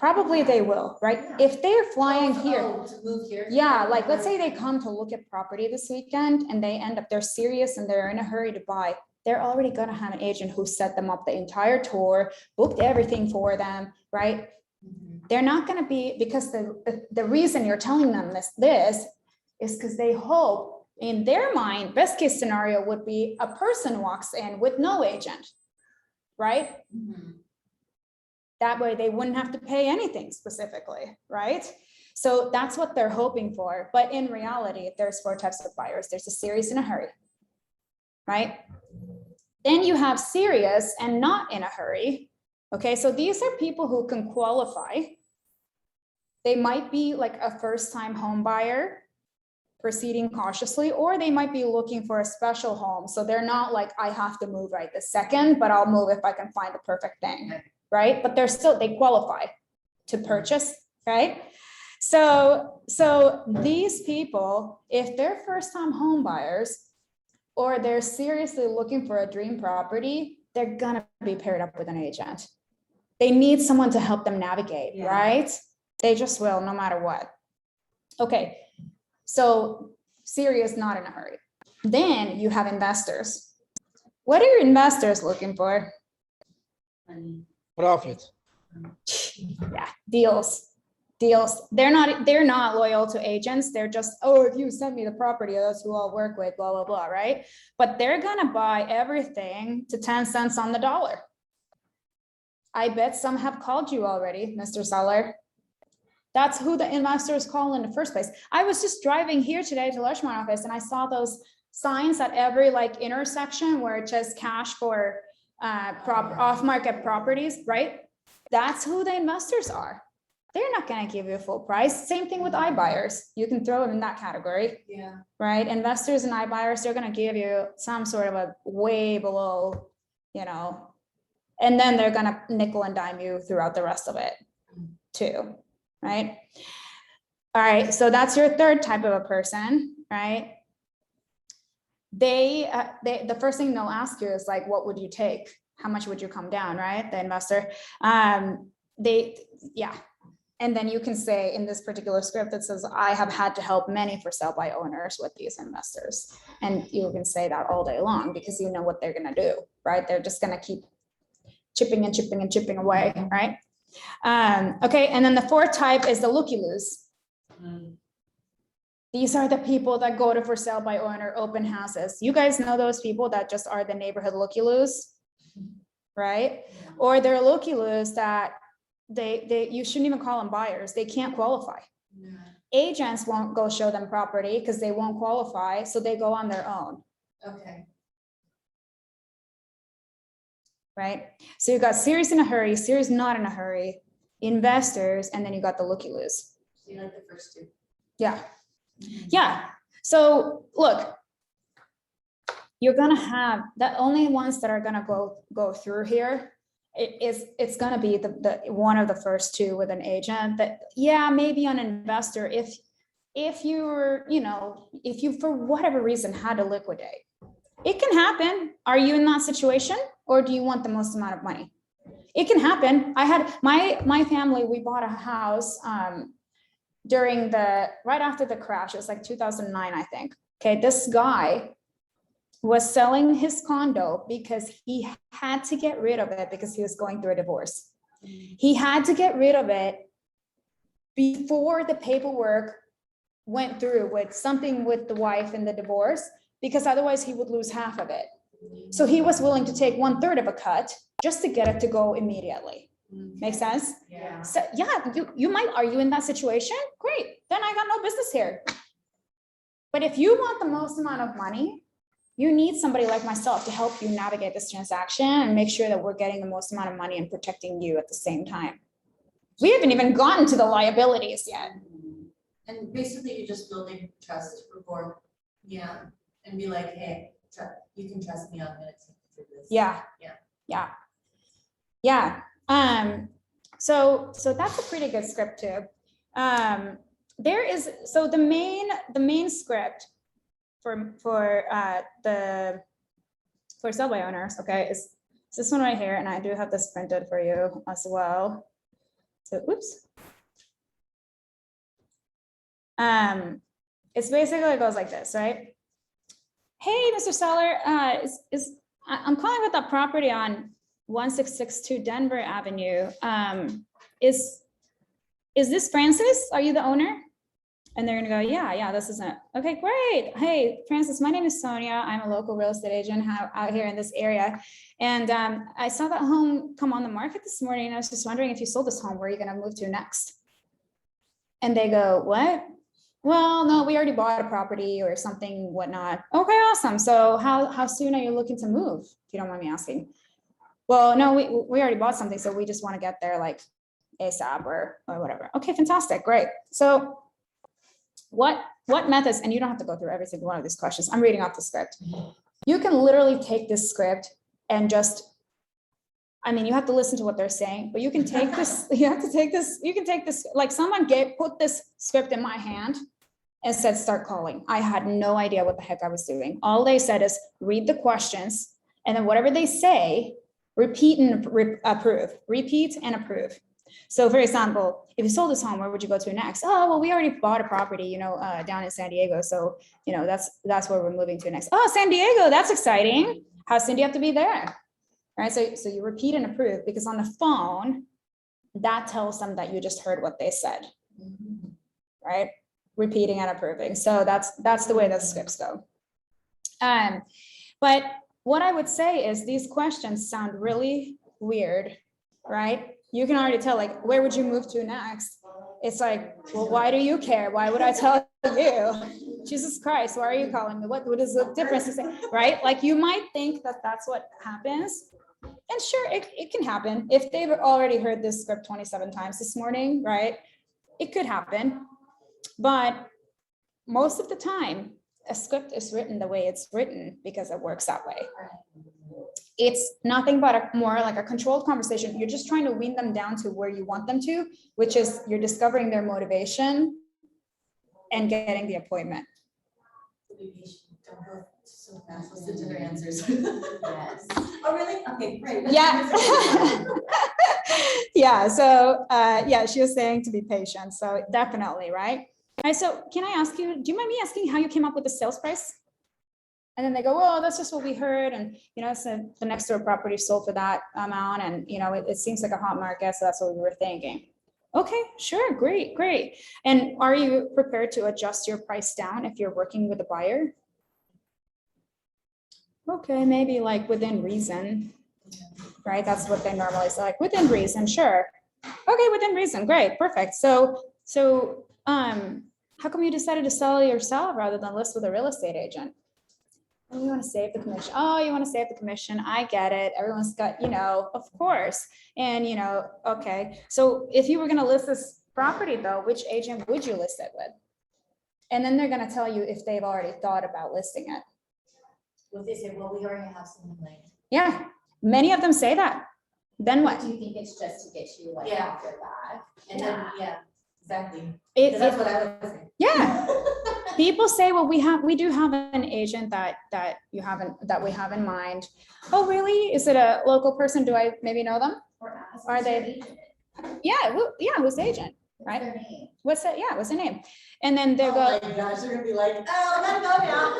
they will, right? Yeah. If they're flying here. To move here. Yeah, like let's say they come to look at property this weekend and they're serious and they're in a hurry to buy. They're already going to have an agent who set them up the entire tour, booked everything for them, right? They're not going to be, because the reason you're telling them this is because they hope in their mind, best case scenario would be a person walks in with no agent, right? That way they wouldn't have to pay anything specifically, right? So that's what they're hoping for. But in reality, there's 4 types of buyers. There's a serious in a hurry, right? Then you have serious and not in a hurry. Okay, so these are people who can qualify. They might be like a first-time home buyer proceeding cautiously, or they might be looking for a special home. So they're not like, I have to move right this second, but I'll move if I can find the perfect thing, right? But they qualify to purchase, right? So these people, if they're first-time home buyers, or they're seriously looking for a dream property, they're gonna be paired up with an agent. They need someone to help them navigate, right? They just will, no matter what. Okay, so serious, not in a hurry. Then you have investors. What are your investors looking for? Profit. Yeah, deals. They're not loyal to agents. They're just, oh, if you send me the property, that's who I'll work with, blah, blah, blah, right? But they're gonna buy everything to 10 cents on the dollar. I bet some have called you already, Mr. Seller. That's who the investors call in the first place. I was just driving here today to Lushmont office and I saw those signs at every like intersection where it says cash for off-market properties, right? That's who the investors are. they're not gonna give you a full price. Same thing with iBuyers. You can throw them in that category, Yeah. right? Investors and iBuyers, they're gonna give you some sort of a way below, and then they're gonna nickel and dime you throughout the rest of it too, right? All right, so that's your third type of a person, right? The first thing they'll ask you is like, what would you take? How much would you come down, right? The investor, and then you can say in this particular script that says, I have had to help many for sell by owners with these investors. And you can say that all day long because you know what they're gonna do, right? They're just gonna keep chipping and chipping and chipping away, right? Okay, and then the fourth type is the looky-loos. These are the people that go to for sale by owner open houses. You guys know those people that just are the neighborhood looky-loos, right? Or they're looky-loos that you shouldn't even call them buyers. They can't qualify. Agents won't go show them property because they won't qualify, so they go on their own. Okay. Right? So you got serious in a hurry, serious not in a hurry, investors, and then you got the looky-loos. So you like the first two? Yeah. Yeah. So look, you're gonna have the only ones that are gonna go through here. It's gonna be the one of the first two with an agent that, yeah, maybe an investor if you're, if you for whatever reason had to liquidate. It can happen. Are you in that situation, or do you want the most amount of money? It can happen. I had my family, we bought a house during right after the crash. It was like 2009, I think. Okay, this guy was selling his condo because he had to get rid of it because he was going through a divorce. He had to get rid of it before the paperwork went through with something with the wife and the divorce, because otherwise he would lose half of it. So he was willing to take 1/3 of a cut just to get it to go immediately. Make sense? Yeah. So yeah, you might, are you in that situation? Great, then I got no business here. But if you want the most amount of money, you need somebody like myself to help you navigate this transaction and make sure that we're getting the most amount of money and protecting you at the same time. We haven't even gotten to the liabilities yet. And basically you're just building trust rapport, and be like, hey, you can trust me, I'm gonna take you through this. Yeah. So that's a pretty good script too. The main script for sell by owners, okay, is this one right here, and I do have this printed for you as well. So oops. It's basically, it goes like this, right? Hey, Mr. Seller, I'm calling about that property on 1662 Denver Avenue. Is this Francis? Are you the owner? And they're gonna go, yeah, this is it. Okay, great. Hey, Francis, my name is Sonia. I'm a local real estate agent out here in this area. And I saw that home come on the market this morning. And I was just wondering, if you sold this home, where are you gonna move to next? And they go, what? Well, no, we already bought a property or something, whatnot. Okay, awesome. So how soon are you looking to move, if you don't mind me asking? Well, no, we already bought something, so we just want to get there like ASAP or whatever. Okay, fantastic, great. So what methods, and you don't have to go through every single one of these questions. I'm reading off the script. You can literally take this script and just, you have to listen to what they're saying, but you can take this, you can take this, like someone put this script in my hand and said, start calling. I had no idea what the heck I was doing. All they said is read the questions, and then whatever they say, repeat and approve, repeat and approve. So for example, if you sold this home, where would you go to next? Oh, well, we already bought a property, down in San Diego. So, that's where we're moving to next. Oh, San Diego, that's exciting. How soon do you have to be there? Right, so you repeat and approve, because on the phone, that tells them that you just heard what they said, right? Repeating and approving. So that's the way that scripts go. But what I would say is these questions sound really weird, right? You can already tell, like, where would you move to next? It's like, well, why do you care? Why would I tell you? Jesus Christ, why are you calling me? What is the difference? Right? Like, you might think that that's what happens, And sure, it can happen. If they've already heard this script 27 times this morning, right? It could happen. But most of the time, a script is written the way it's written because it works that way. It's nothing but more like a controlled conversation. You're just trying to wean them down to where you want them to, which is you're discovering their motivation and getting the appointment. Be patient. Don't go so fast. Listen to their answers. Yes. Oh, really? Okay, great. Yeah. Yeah. So yeah, she was saying to be patient. So definitely, right? All right. So can I ask you, do you mind me asking how you came up with the sales price? And then they go, well, that's just what we heard. And, you know, so the next door property sold for that amount. And, you know, it seems like a hot market. So that's what we were thinking. Okay, sure. Great, great. And are you prepared to adjust your price down if you're working with a buyer? Okay, maybe like within reason, right? That's what they normally say, like within reason, sure. Okay, within reason, great, perfect. So how come you decided to sell yourself rather than list with a real estate agent? Oh, you want to save the commission. Oh, you want to save the commission. I get it. Everyone's got, you know, of course. And, you know, okay. So if you were going to list this property though, which agent would you list it with? And then they're going to tell you if they've already thought about listing it. What they say, well, we already have someone like. Yeah, many of them say that. Then what? Do you think it's just to get you like Yeah. off your back? And then, yeah, exactly. It- 'Cause that's what I would say. Yeah. People say, well, we do have an agent that we have in mind. Oh, really? Is it a local person? Do I maybe know them? Or ask, Are who's your they- agent? Yeah, who's the agent? What's Right. their name? What's that? Yeah, what's the name? And then they'll Oh go, my gosh, they're gonna be like, oh, let go now.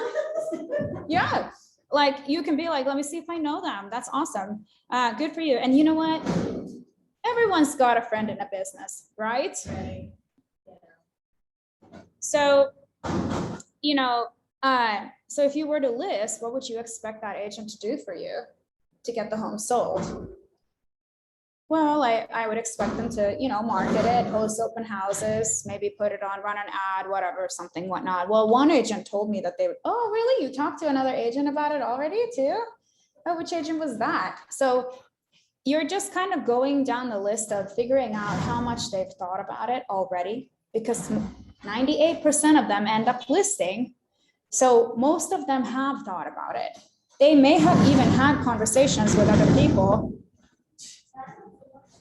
yeah, like you can be like, let me see if I know them. That's awesome. Good for you. And you know what? Everyone's got a friend in a business, right? Right. So, you know, so if you were to list, what would you expect that agent to do for you to get the home sold? Well, I would expect them to, you know, market it, host open houses, maybe put it on, run an ad, whatever, something, whatnot. Well, one agent told me that they would, oh, really? You talked to another agent about it already too? Oh, which agent was that? So you're just kind of going down the list of figuring out how much they've thought about it already, because 98% of them end up listing. So most of them have thought about it. They may have even had conversations with other people.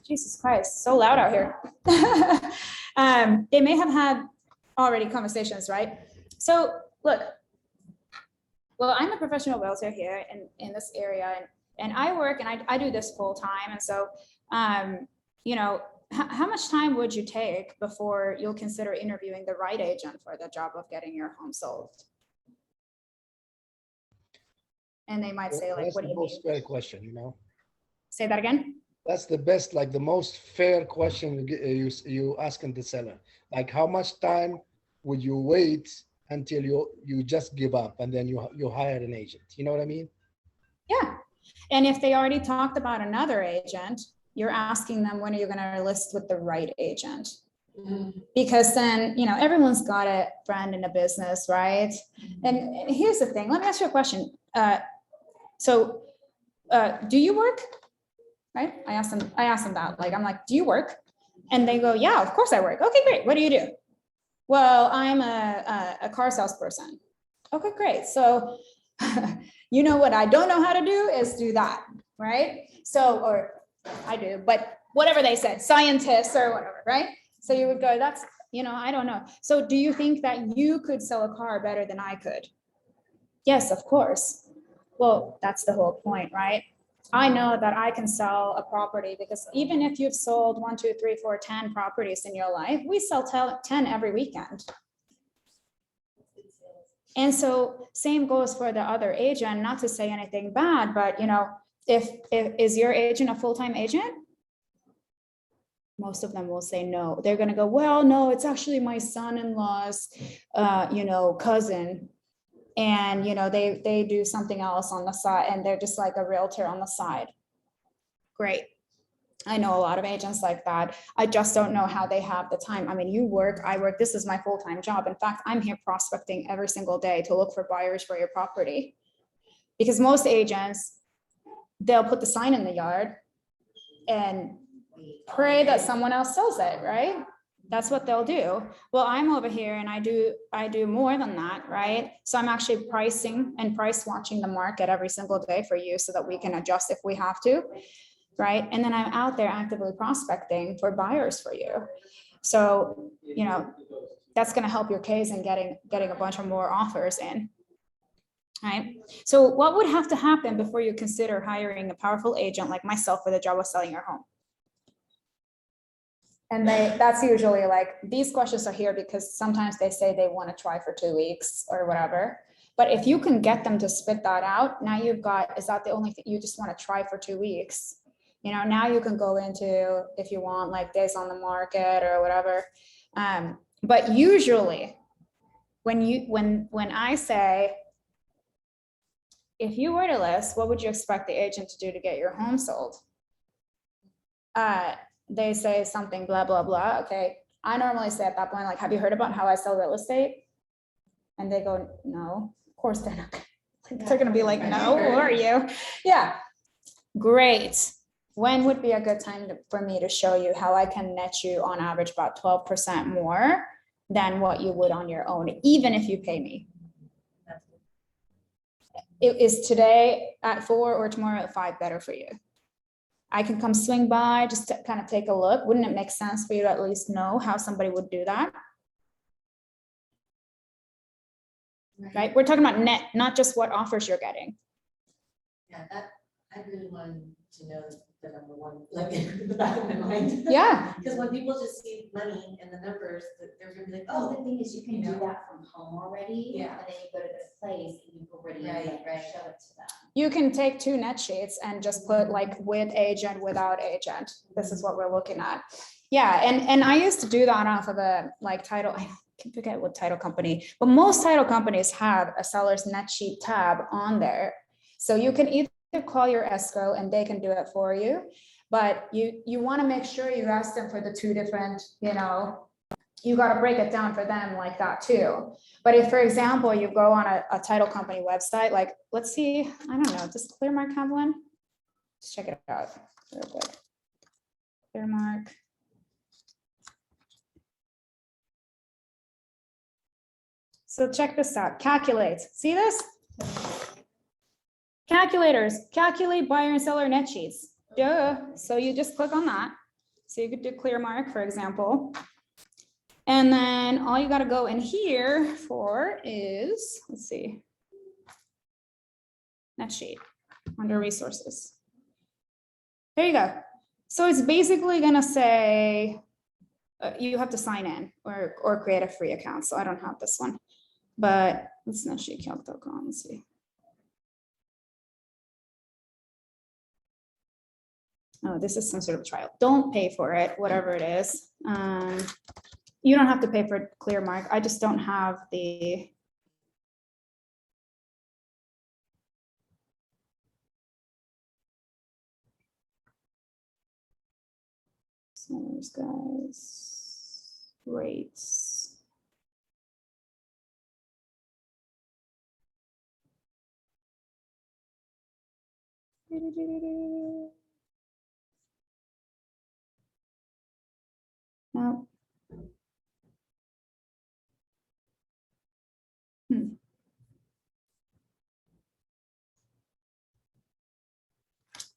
Jesus Christ, so loud out here. They may have had already conversations, right? So look, well, I'm a professional realtor here in this area, and I work and I do this full time. And so, you know, how much time would you take before you'll consider interviewing the right agent for the job of getting your home sold? And they might say, like, That's what do the you mean? most fair question, you know? Say that again? That's the best, like the most fair question you asking the seller. Like, how much time would you wait until you just give up and then you hire an agent? You know what I mean? Yeah. And if they already talked about another agent, you're asking them, when are you going to list with the right agent? Because then, you know, everyone's got a friend in a business, right? And here's the thing. Let me ask you a question. Do you work? Right? I asked them that. Like, I'm like, do you work? And they go, yeah, of course I work. Okay, great. What do you do? Well, I'm a car salesperson. Okay, great. So, you know what I don't know how to do is do that, right? So, or I do, but whatever they said, scientists or whatever, right? So you would go, that's, you know, I don't know. So do you think that you could sell a car better than I could? Yes, of course. Well, that's the whole point, right? I know that I can sell a property because even if you've sold 1, 2, 3, 4, 10 properties in your life, we sell 10 every weekend. And so same goes for the other agent, not to say anything bad, but you know, if is your agent a full-time agent? Most of them will say no. They're going to go, well, no, it's actually my son-in-law's, you know, cousin. And, you know, they do something else on the side and they're just like a realtor on the side. Great. I know a lot of agents like that. I just don't know how they have the time. I mean, you work, I work, this is my full-time job. In fact, I'm here prospecting every single day to look for buyers for your property. Because most agents, they'll put the sign in the yard and pray that someone else sells it, right? That's what they'll do. Well, I'm over here and I do more than that, right? So I'm actually pricing and price watching the market every single day for you so that we can adjust if we have to, right? And then I'm out there actively prospecting for buyers for you. So, you know, that's going to help your case in getting a bunch of more offers in. Right. So what would have to happen before you consider hiring a powerful agent like myself for the job of selling your home? And that's usually like, these questions are here because sometimes they say they want to try for 2 weeks or whatever. But if you can get them to spit that out, now you've got, is that the only thing you just want to try for 2 weeks? You know, now you can go into, if you want, like days on the market or whatever. But usually when I say, if you were to list, what would you expect the agent to do to get your home sold? They say something, blah, blah, blah. Okay. I normally say at that point, like, have you heard about how I sell real estate? And they go, no, of course they're not. They're going to be like, no, who are you? Yeah. Great. When would be a good time for me to show you how I can net you on average about 12% more than what you would on your own, even if you pay me? It is today at 4 or tomorrow at 5 better for you? I can come swing by just to kind of take a look. Wouldn't it make sense for you to at least know how somebody would do that? Right? We're talking about net, not just what offers you're getting. Yeah, that, I really wanted to know the number one, like in the back of my mind. Yeah. Because when people just see money and the numbers, they're gonna be like, Oh, the oh, thing is, you can You do know? that from home already. Yeah. And then you go to this place and you already Right, like, right. show it to them. You can take 2 net sheets and just put like with agent, without agent. This is what we're looking at. Yeah, and I used to do that off of a like title, I can forget what title company, but most title companies have a seller's net sheet tab on there. So you can either call your escrow and they can do it for you, but you want to make sure you ask them for the 2 different, you know, you got to break it down for them like that too. But if, for example, you go on a title company website, like, let's see, I don't know, does Clearmark have one? Let's check it out real quick. Clearmark. So check this out, calculate, see this? Calculators, calculate buyer and seller net sheets. Duh, so you just click on that. So you could do Clearmark, for example. And then all you got to go in here for is, let's see, net sheet under resources. There you go. So it's basically going to say you have to sign in or create a free account. So I don't have this one, but it's netsheetcalc.com. Let's see. Oh, this is some sort of trial. Don't pay for it, whatever it is. You don't have to pay for Clearmark. I just don't have the. Sellers, guys, rates. No.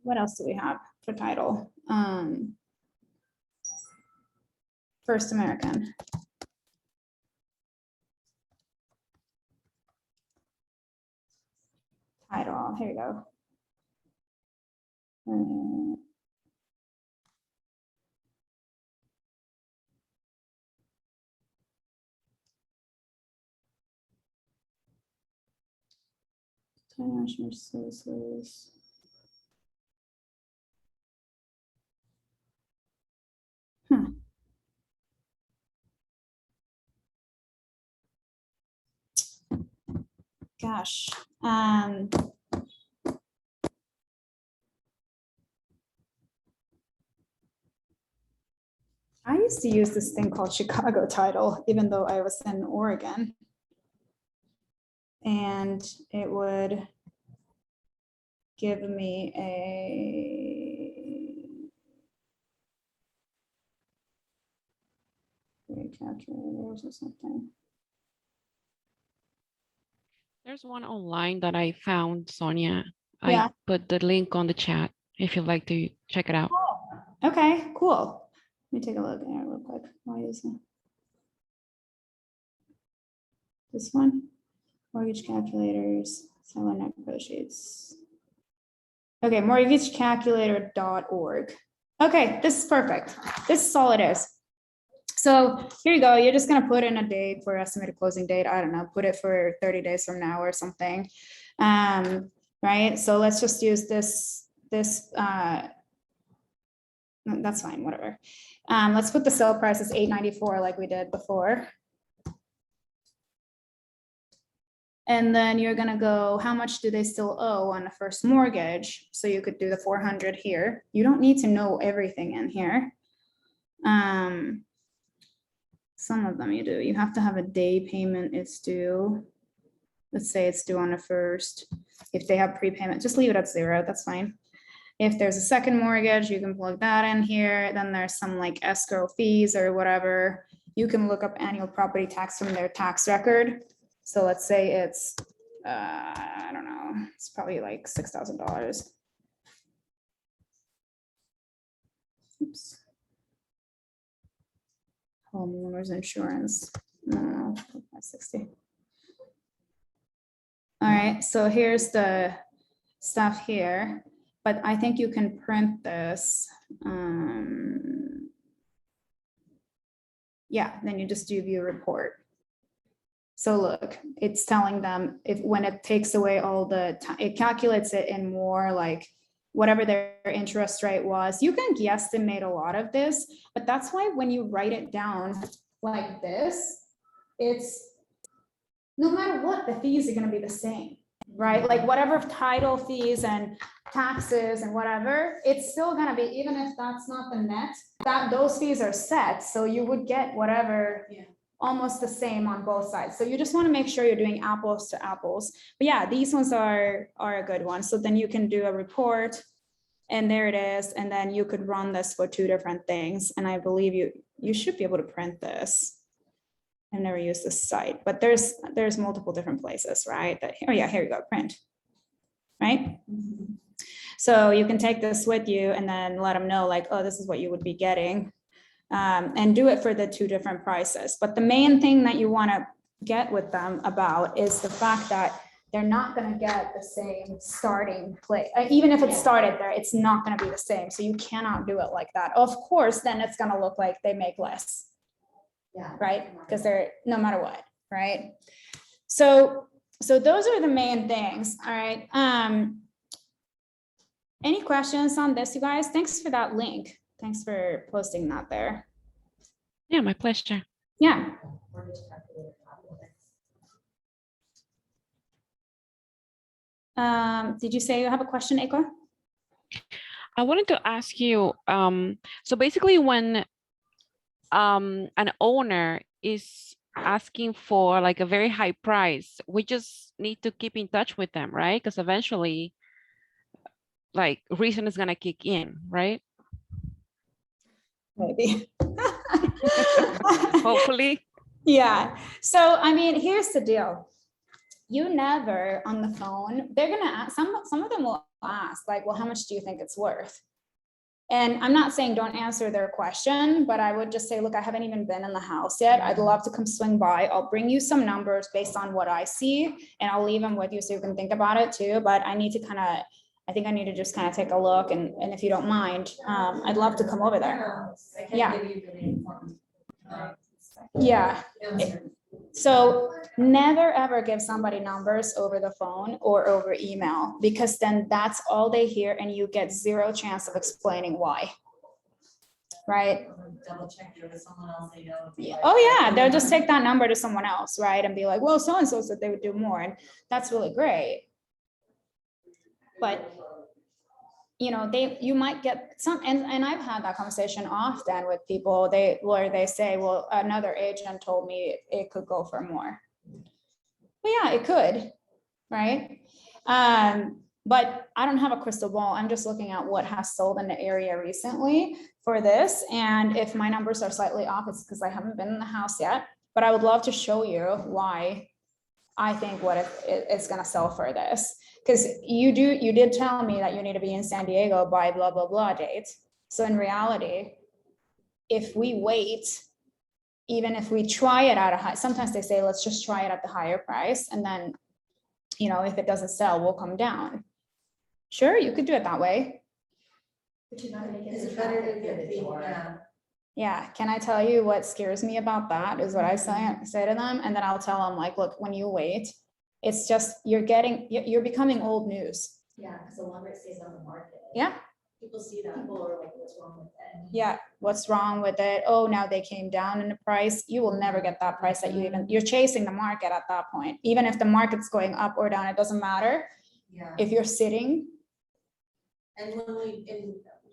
What else do we have for title? First American. Title, here we go. International services. Gosh. I used to use this thing called Chicago Title, even though I was in Oregon. And it would give me a calculators or something. There's one online that I found, Sonia. Yeah. I put the link on the chat if you'd like to check it out. Okay, cool. Let me take a look here real quick. Why is it? This one? Mortgage calculators, seller net proceeds. Okay, mortgagecalculator.org. Okay, this is perfect. This is all it is. So here you go. You're just gonna put in a date for estimated closing date. I don't know, put it for 30 days from now or something. Right, so let's just use this, that's fine, whatever. Let's put the sale price as $894 like we did before. And then you're gonna go, how much do they still owe on the first mortgage? So you could do the 400 here. You don't need to know everything in here. Some of them you do. You have to have a day payment is due. Let's say it's due on the first. If they have prepayment, just leave it at 0. That's fine. If there's a second mortgage, you can plug that in here. Then there's some like escrow fees or whatever. You can look up annual property tax from their tax record. So let's say it's, I don't know, it's probably like $6,000. Oops. Homeowners insurance, no, 560. All right, so here's the stuff here, but I think you can print this. Yeah, then you just do view report. So look, it's telling them if when it takes away all the time, it calculates it in more like whatever their interest rate was. You can guesstimate a lot of this, but that's why when you write it down like this, it's no matter what, the fees are going to be the same, right? Like whatever title fees and taxes and whatever, it's still going to be, even if that's not the net, that those fees are set. So you would get whatever, almost the same on both sides. So you just want to make sure you're doing apples to apples. But yeah, these ones are a good one. So then you can do a report and there it is. And then you could run this for 2 different things. And I believe you should be able to print this. I've never used this site, but there's multiple different places, right? That, oh yeah, here you go, print, right? Mm-hmm. So you can take this with you and then let them know like, oh, this is what you would be getting. And do it for the 2 different prices. But the main thing that you want to get with them about is the fact that they're not going to get the same starting place. Even if it started there, it's not going to be the same. So you cannot do it like that. Of course, then it's going to look like they make less. Yeah. Right? Because they're no matter what, right? So those are the main things. All right. Any questions on this, you guys? Thanks for that link. Thanks for posting that there. Yeah, my pleasure. Yeah. Did you say you have a question, Eko? I wanted to ask you, so basically when an owner is asking for like a very high price, we just need to keep in touch with them, right? Because eventually, like reason is gonna kick in, right? Maybe. Hopefully. Yeah. So, I mean, here's the deal. You never on the phone, they're going to ask, some of them will ask like, well, how much do you think it's worth? And I'm not saying don't answer their question, but I would just say, look, I haven't even been in the house yet. I'd love to come swing by. I'll bring you some numbers based on what I see, and I'll leave them with you so you can think about it too. But I need to I think I need to just kind of take a look, and if you don't mind, I'd love to come over there. Yeah. Yeah. So never ever give somebody numbers over the phone or over email, because then that's all they hear and you get 0 chance of explaining why. Right? Double check it with someone else they know. Yeah. Oh yeah, they'll just take that number to someone else, right? And be like, well, so-and-so said they would do more, and that's really great. But you know, you might get some, and I've had that conversation often with people, where they say, well, another agent told me it could go for more. Well, yeah, it could, right? But I don't have a crystal ball. I'm just looking at what has sold in the area recently for this. And if my numbers are slightly off, it's because I haven't been in the house yet. But I would love to show you why I think what it's gonna sell for this. Because you did tell me that you need to be in San Diego by blah, blah, blah date. So in reality, if we wait, even if we try it at a high, sometimes they say, let's just try it at the higher price. And then, you know, if it doesn't sell, we'll come down. Sure, you could do it that way. Is it better to get the, Yeah, can I tell you what scares me about that is what I say to them, and then I'll tell them like, look, when you wait, it's just, you're becoming old news. Yeah, because the longer it stays on the market. Yeah. People see that, people are like, what's wrong with it? Yeah, what's wrong with it? Oh, now they came down in the price. You will never get that price that you're chasing the market at that point. Even if the market's going up or down, it doesn't matter. yeah. If you're sitting, And when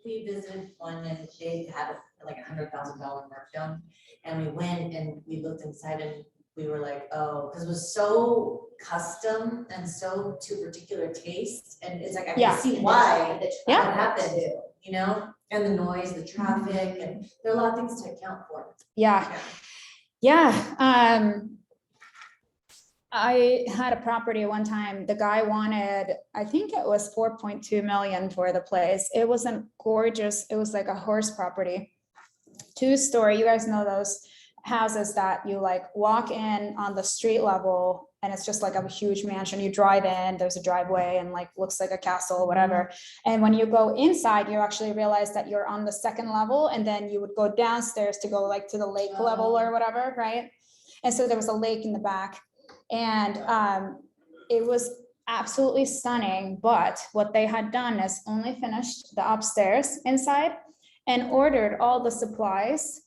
we visited one and they had like $100,000 markdown, and we went and we looked inside and we were like, oh, because it was so custom and so to particular taste, and it's like, I Yeah. can see why Yeah. that happened, you know, and the noise, the traffic, and there are a lot of things to account for. yeah. Yeah, I had a property one time, the guy wanted, I think it was 4.2 million for the place. It wasn't gorgeous. It was like a horse property. 2-story, you guys know those houses that you like walk in on the street level and it's just like a huge mansion. You drive in, there's a driveway and like looks like a castle or whatever. And when you go inside, you actually realize that you're on the 2nd level, and then you would go downstairs to go like to the lake level or whatever, right? And so there was a lake in the back. And it was absolutely stunning, but what they had done is only finished the upstairs inside and ordered all the supplies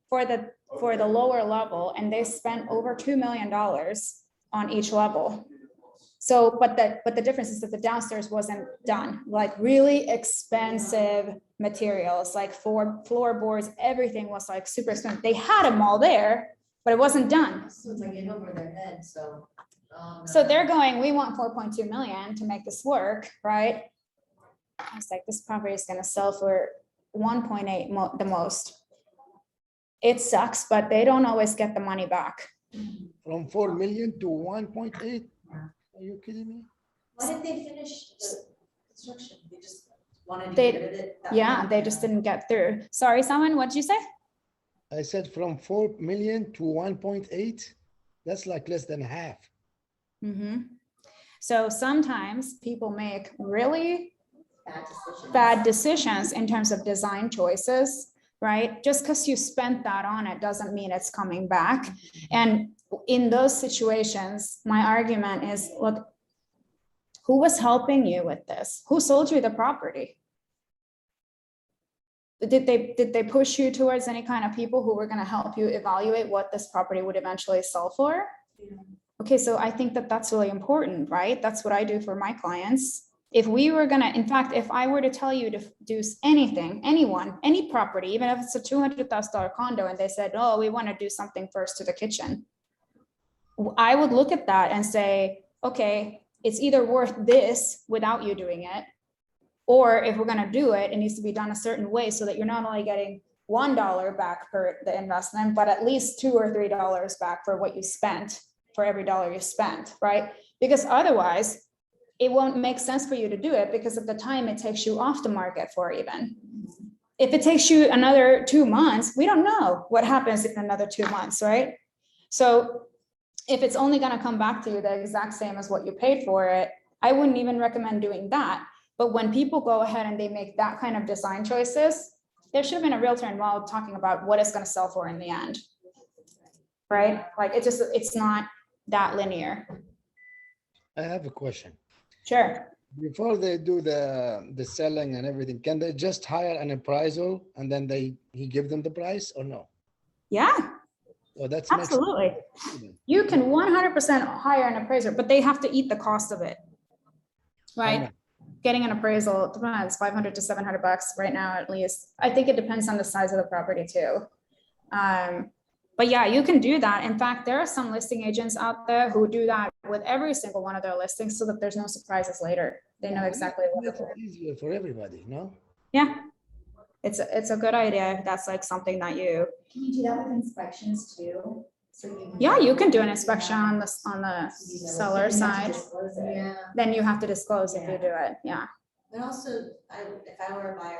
for the lower level, and they spent over $2 million on each level. So, but the difference is that the downstairs wasn't done, like really expensive materials, like floorboards, everything was like super expensive. They had them all there, but it wasn't done. So it's like in over their head, so. So they're going, we want 4.2 million to make this work, right? I was like, this property is gonna sell for 1.8 the most. It sucks, but they don't always get the money back. From 4 million to 1.8? Are you kidding me? Why did they finish the construction? They just wanted to They- get rid of it? that Yeah, way? they just didn't get through. Sorry, someone, what'd you say? I said from 4 million to 1.8? That's like less than half. So sometimes people make really Bad decisions. bad decisions in terms of design choices, right? Just because you spent that on it doesn't mean it's coming back. And in those situations, my argument is, look, who was helping you with this? Who sold you the property? Did they push you towards any kind of people who were going to help you evaluate what this property would eventually sell for? Yeah. Okay, so I think that that's really important, right? That's what I do for my clients. If we were gonna, in fact, if I were to tell you to do anything, anyone, any property, even if it's a $200,000 condo, and they said, oh, we want to do something first to the kitchen, I would look at that and say, okay, it's either worth this without you doing it, or if we're gonna do it, it needs to be done a certain way so that you're not only getting $1 back per the investment, but at least $2 or $3 back for what you spent, for every dollar you spent, right? Because otherwise, it won't make sense for you to do it because of the time it takes you off the market for even. If it takes you another 2 months, we don't know what happens in another 2 months, right? So if it's only gonna come back to you the exact same as what you paid for it, I wouldn't even recommend doing that. But when people go ahead and they make that kind of design choices, there should have been a realtor involved talking about what it's gonna sell for in the end, right? Like it's not that linear. I have a question. Sure. Before they do the selling and everything, can they just hire an appraisal and then he give them the price or no? Yeah, Oh, that's absolutely. You can 100% hire an appraiser, but they have to eat the cost of it. Right? Getting an appraisal depends, $500 to $700 right now, at least. I think it depends on the size of the property too. But yeah, you can do that. In fact, there are some listing agents out there who do that with every single one of their listings so that there's no surprises later. They know exactly what Make to do. it easier for everybody, no? Yeah. It's a good idea if that's like something that you, Can you do that with inspections too? So yeah, you can do an inspection on the seller side. Yeah, Then you have to disclose if you do it. Yeah. but also, if I were a buyer,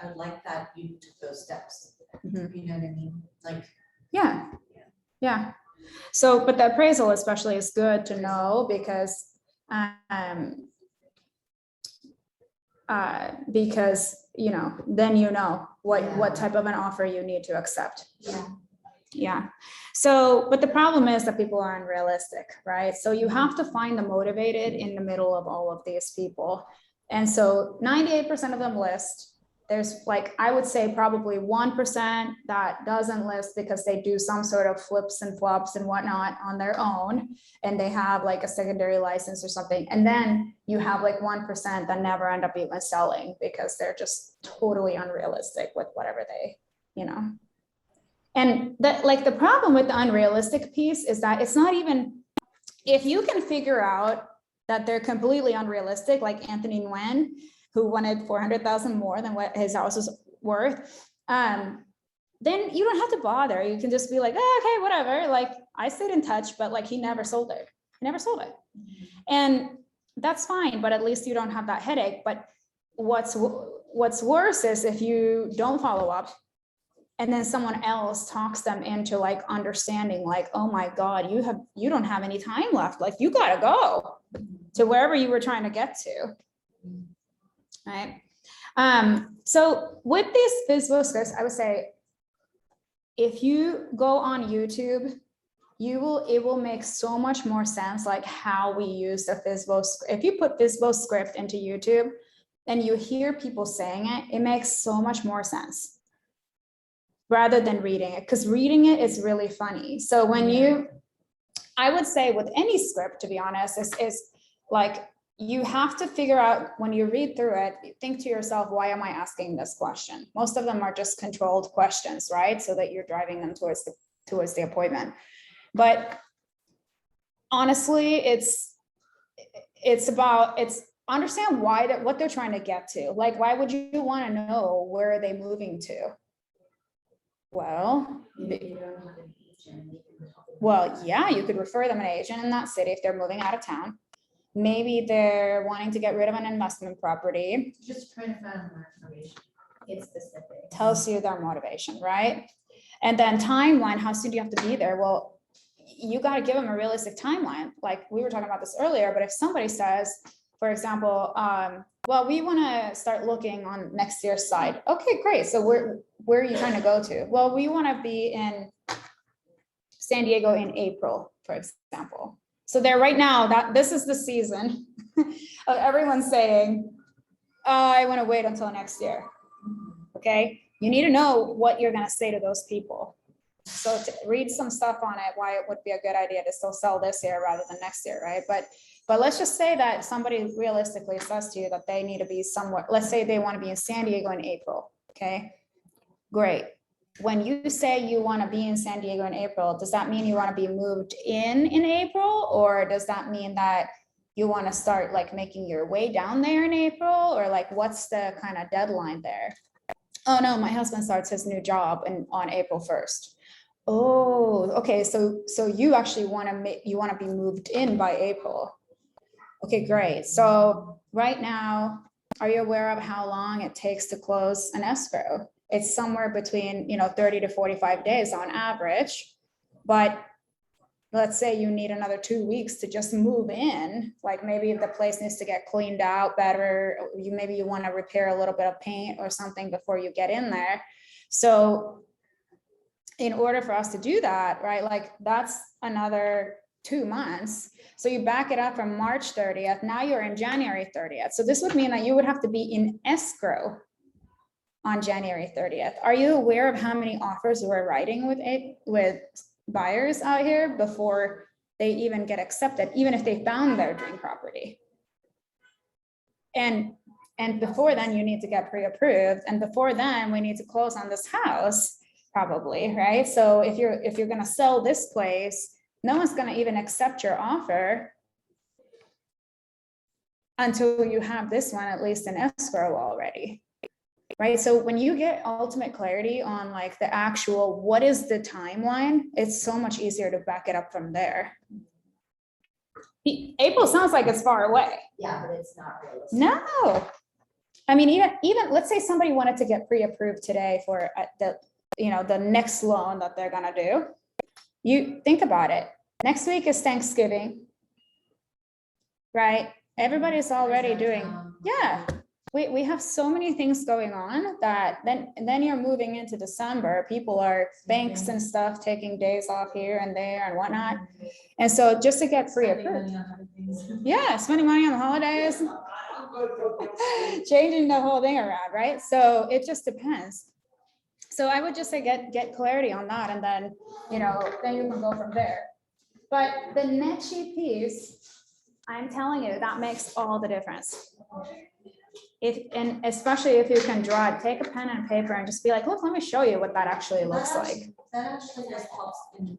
I would like that you took those steps. Mhm. You know what I mean? Like, Yeah. Yeah. So, but the appraisal especially is good to know because, you know, then you know what type of an offer you need to accept. yeah. Yeah. So, but the problem is that people are unrealistic, right? So you have to find the motivated in the middle of all of these people. And so 98% of them list. There's like, I would say probably 1% that doesn't list because they do some sort of flips and flops and whatnot on their own. And they have like a secondary license or something. And then you have like 1% that never end up even selling because they're just totally unrealistic with whatever they, you know. And that, like, the problem with the unrealistic piece is that it's not even, if you can figure out that they're completely unrealistic, like Anthony Nguyen, who wanted 400,000 more than what his house was worth, then you don't have to bother. You can just be like, oh, okay, whatever. Like, I stayed in touch, but like, he never sold it. He never sold it. And that's fine, but at least you don't have that headache. But what's worse is if you don't follow up, and then someone else talks them into like understanding, like, oh my God, you don't have any time left. Like, you gotta go to wherever you were trying to get to. Right. So with these FSBO scripts, I would say, if you go on YouTube, it will make so much more sense, like how we use the FSBO. If you put FSBO script into YouTube and you hear people saying it, it makes so much more sense rather than reading it, because reading it is really funny. So when I would say with any script, to be honest, is like, you have to figure out when you read through it, think to yourself, why am I asking this question? Most of them are just controlled questions, right? So that you're driving them towards the appointment. But honestly, it's understand what they're trying to get to. Like, why would you want to know where are they moving to? Well, yeah, you could refer them an agent in that city if they're moving out of town. Maybe they're wanting to get rid of an investment property. Just trying to find more information. It's specific. Tells you their motivation, right? And then timeline, how soon do you have to be there? Well, you got to give them a realistic timeline. Like we were talking about this earlier, but if somebody says, for example, well, we want to start looking on next year's side. Okay, great. So where are you trying to go to? Well, we want to be in San Diego in April, for example. So there right now, that this is the season of everyone saying, oh, I want to wait until next year. Okay, you need to know what you're going to say to those people. So to read some stuff on it, why it would be a good idea to still sell this year rather than next year, right? But let's just say that somebody realistically says to you that they need to be somewhere. Let's say they want to be in San Diego in April. Okay, great. When you say you want to be in San Diego in April, does that mean you want to be moved in April? Or does that mean that you want to start like making your way down there in April? Or like, what's the kind of deadline there? Oh no, my husband starts his new job on April 1st. Oh, okay. So you actually want to be moved in by April. Okay, great. So right now, are you aware of how long it takes to close an escrow? It's somewhere between 30 to 45 days on average, but let's say you need another 2 weeks to just move in. Like maybe the place needs to get cleaned out better. Maybe you want to repair a little bit of paint or something before you get in there. So in order for us to do that, right, like that's another 2 months. So you back it up from March 30th. Now you're in January 30th. So this would mean that you would have to be in escrow on January 30th. Are you aware of how many offers we're writing with buyers out here before they even get accepted, even if they found their dream property? And before then, you need to get pre-approved. And before then, we need to close on this house. probably, right? So if you're gonna sell this place, no one's gonna even accept your offer until you have this one at least in escrow already, right? So when you get ultimate clarity on like the actual, what is the timeline, it's so much easier to back it up from there. April sounds like it's far away. Yeah, but it's not realistic. No. I mean, even let's say somebody wanted to get pre-approved today for the next loan that they're gonna do. You think about it. Next week is Thanksgiving, right? Everybody's already doing, yeah. We have so many things going on that then you're moving into December. People are banks and stuff taking days off here and there and whatnot. And so just to get pre-approved. Yeah, spending money on the holidays. Changing the whole thing around, right? So it just depends. So I would just say get clarity on that, and then then you can go from there. But the net sheet piece, I'm telling you, that makes all the difference. And especially if you can draw it, take a pen and paper and just be like, look, let me show you what that actually looks like. That actually just helps in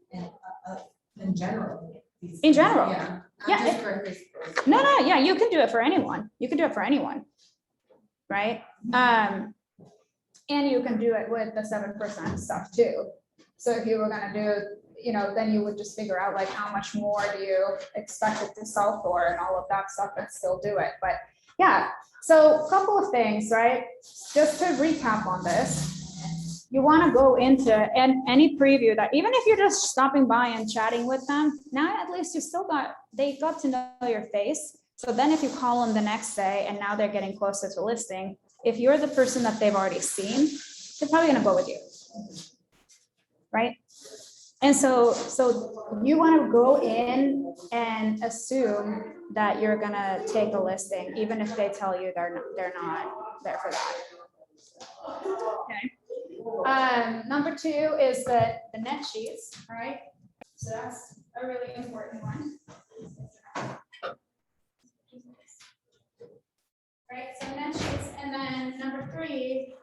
general. In general. Yeah. Yeah, Just for this. No, yeah, you can do it for anyone. You can do it for anyone, right? And you can do it with the 7% stuff too. So if you were gonna do, then you would just figure out like how much more do you expect it to sell for and all of that stuff and still do it. But yeah, so a couple of things, right? Just to recap on this, you want to go into any preview that, even if you're just stopping by and chatting with them, now at least they got to know your face. So then if you call them the next day and now they're getting closer to listing, if you're the person that they've already seen, they're probably going to go with you, right? And so you want to go in and assume that you're going to take a listing, even if they tell you they're not there for that. Okay. Number 2 is the net sheets, right? So that's a really important one. Right, so net sheets, and then number 3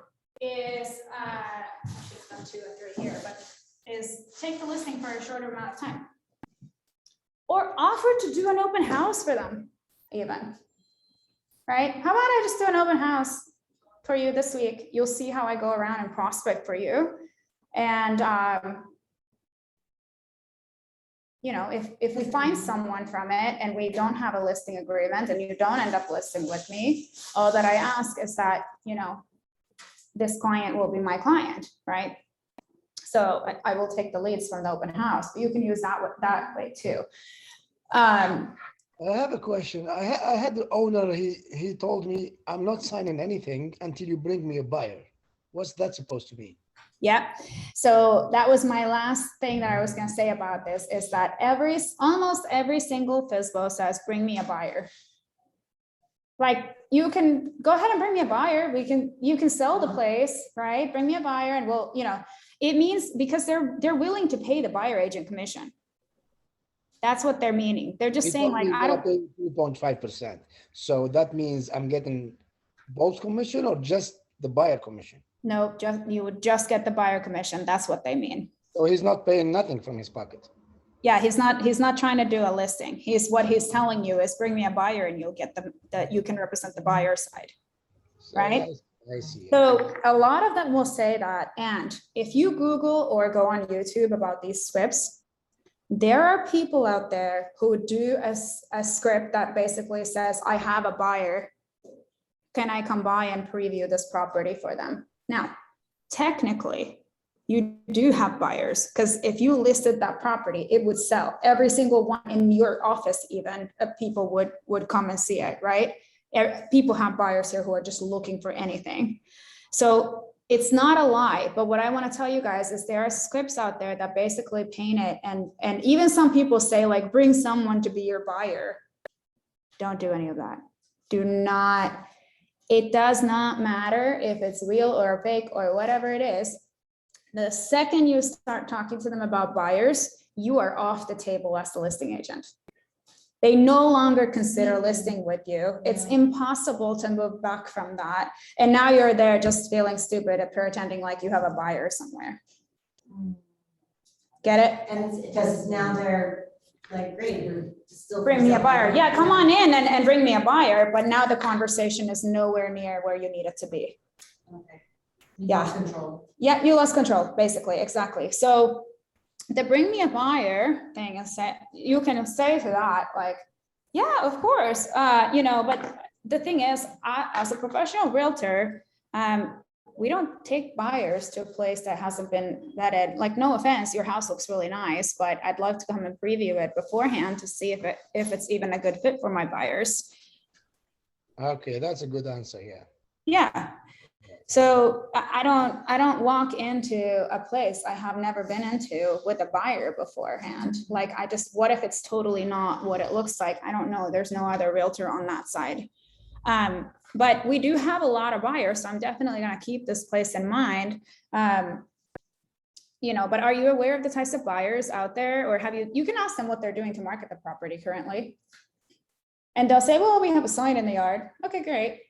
is, I should have done 2 and 3 here, but is take the listing for a shorter amount of time. Or offer to do an open house for them, even. Right? How about I just do an open house for you this week? You'll see how I go around and prospect for you. And, if we find someone from it and we don't have a listing agreement and you don't end up listing with me, all that I ask is that, this client will be my client, right? So I will take the leads from the open house, but you can use that way too. I have a question. I had the owner, he told me, I'm not signing anything until you bring me a buyer. What's that supposed to mean? Yeah, so that was my last thing that I was going to say about this, is that almost every single FSBO says, bring me a buyer. Like, you can go ahead and bring me a buyer. You can sell the place, right? Bring me a buyer and we'll, it means because they're willing to pay the buyer agent commission. That's what they're meaning. They're just saying like, I don't. 2.5%. So that means I'm getting both commission or just the buyer commission? No, you would just get the buyer commission. That's what they mean. So he's not paying nothing from his pocket. Yeah, he's not trying to do a listing. What he's telling you is bring me a buyer and you'll get that you can represent the buyer side. So right? I see. So a lot of them will say that. And if you Google or go on YouTube about these scripts, there are people out there who do a script that basically says, I have a buyer. Can I come by and preview this property for them? Now, technically, you do have buyers, because if you listed that property, it would sell. Every single one in your office, even people would come and see it, right? People have buyers here who are just looking for anything. So it's not a lie, but what I want to tell you guys is there are scripts out there that basically paint it, and even some people say like, bring someone to be your buyer. Don't do any of that. Do not. It does not matter if it's real or fake or whatever it is. The second you start talking to them about buyers, you are off the table as the listing agent. They no longer consider listing with you. It's impossible to move back from that. And now you're there just feeling stupid at pretending like you have a buyer somewhere. Get it? And because now they're like, great, you're still. Bring me a buyer. Yeah, come on in and bring me a buyer, but now the conversation is nowhere near where you need it to be. Okay. Yeah. Control. Yeah, you lost control, basically, exactly. So the bring me a buyer thing is that you can say to that, like, yeah, of course, but the thing is, as a professional realtor, we don't take buyers to a place that hasn't been vetted. Like, no offense, your house looks really nice, but I'd love to come and preview it beforehand to see if it's even a good fit for my buyers. Okay, that's a good answer. Yeah. Yeah. So I don't walk into a place I have never been into with a buyer beforehand. Like, what if it's totally not what it looks like? I don't know. There's no other realtor on that side. But we do have a lot of buyers, so I'm definitely going to keep this place in mind. But are you aware of the types of buyers out there, or you can ask them what they're doing to market the property currently. And they'll say, well, we have a sign in the yard. Okay, great.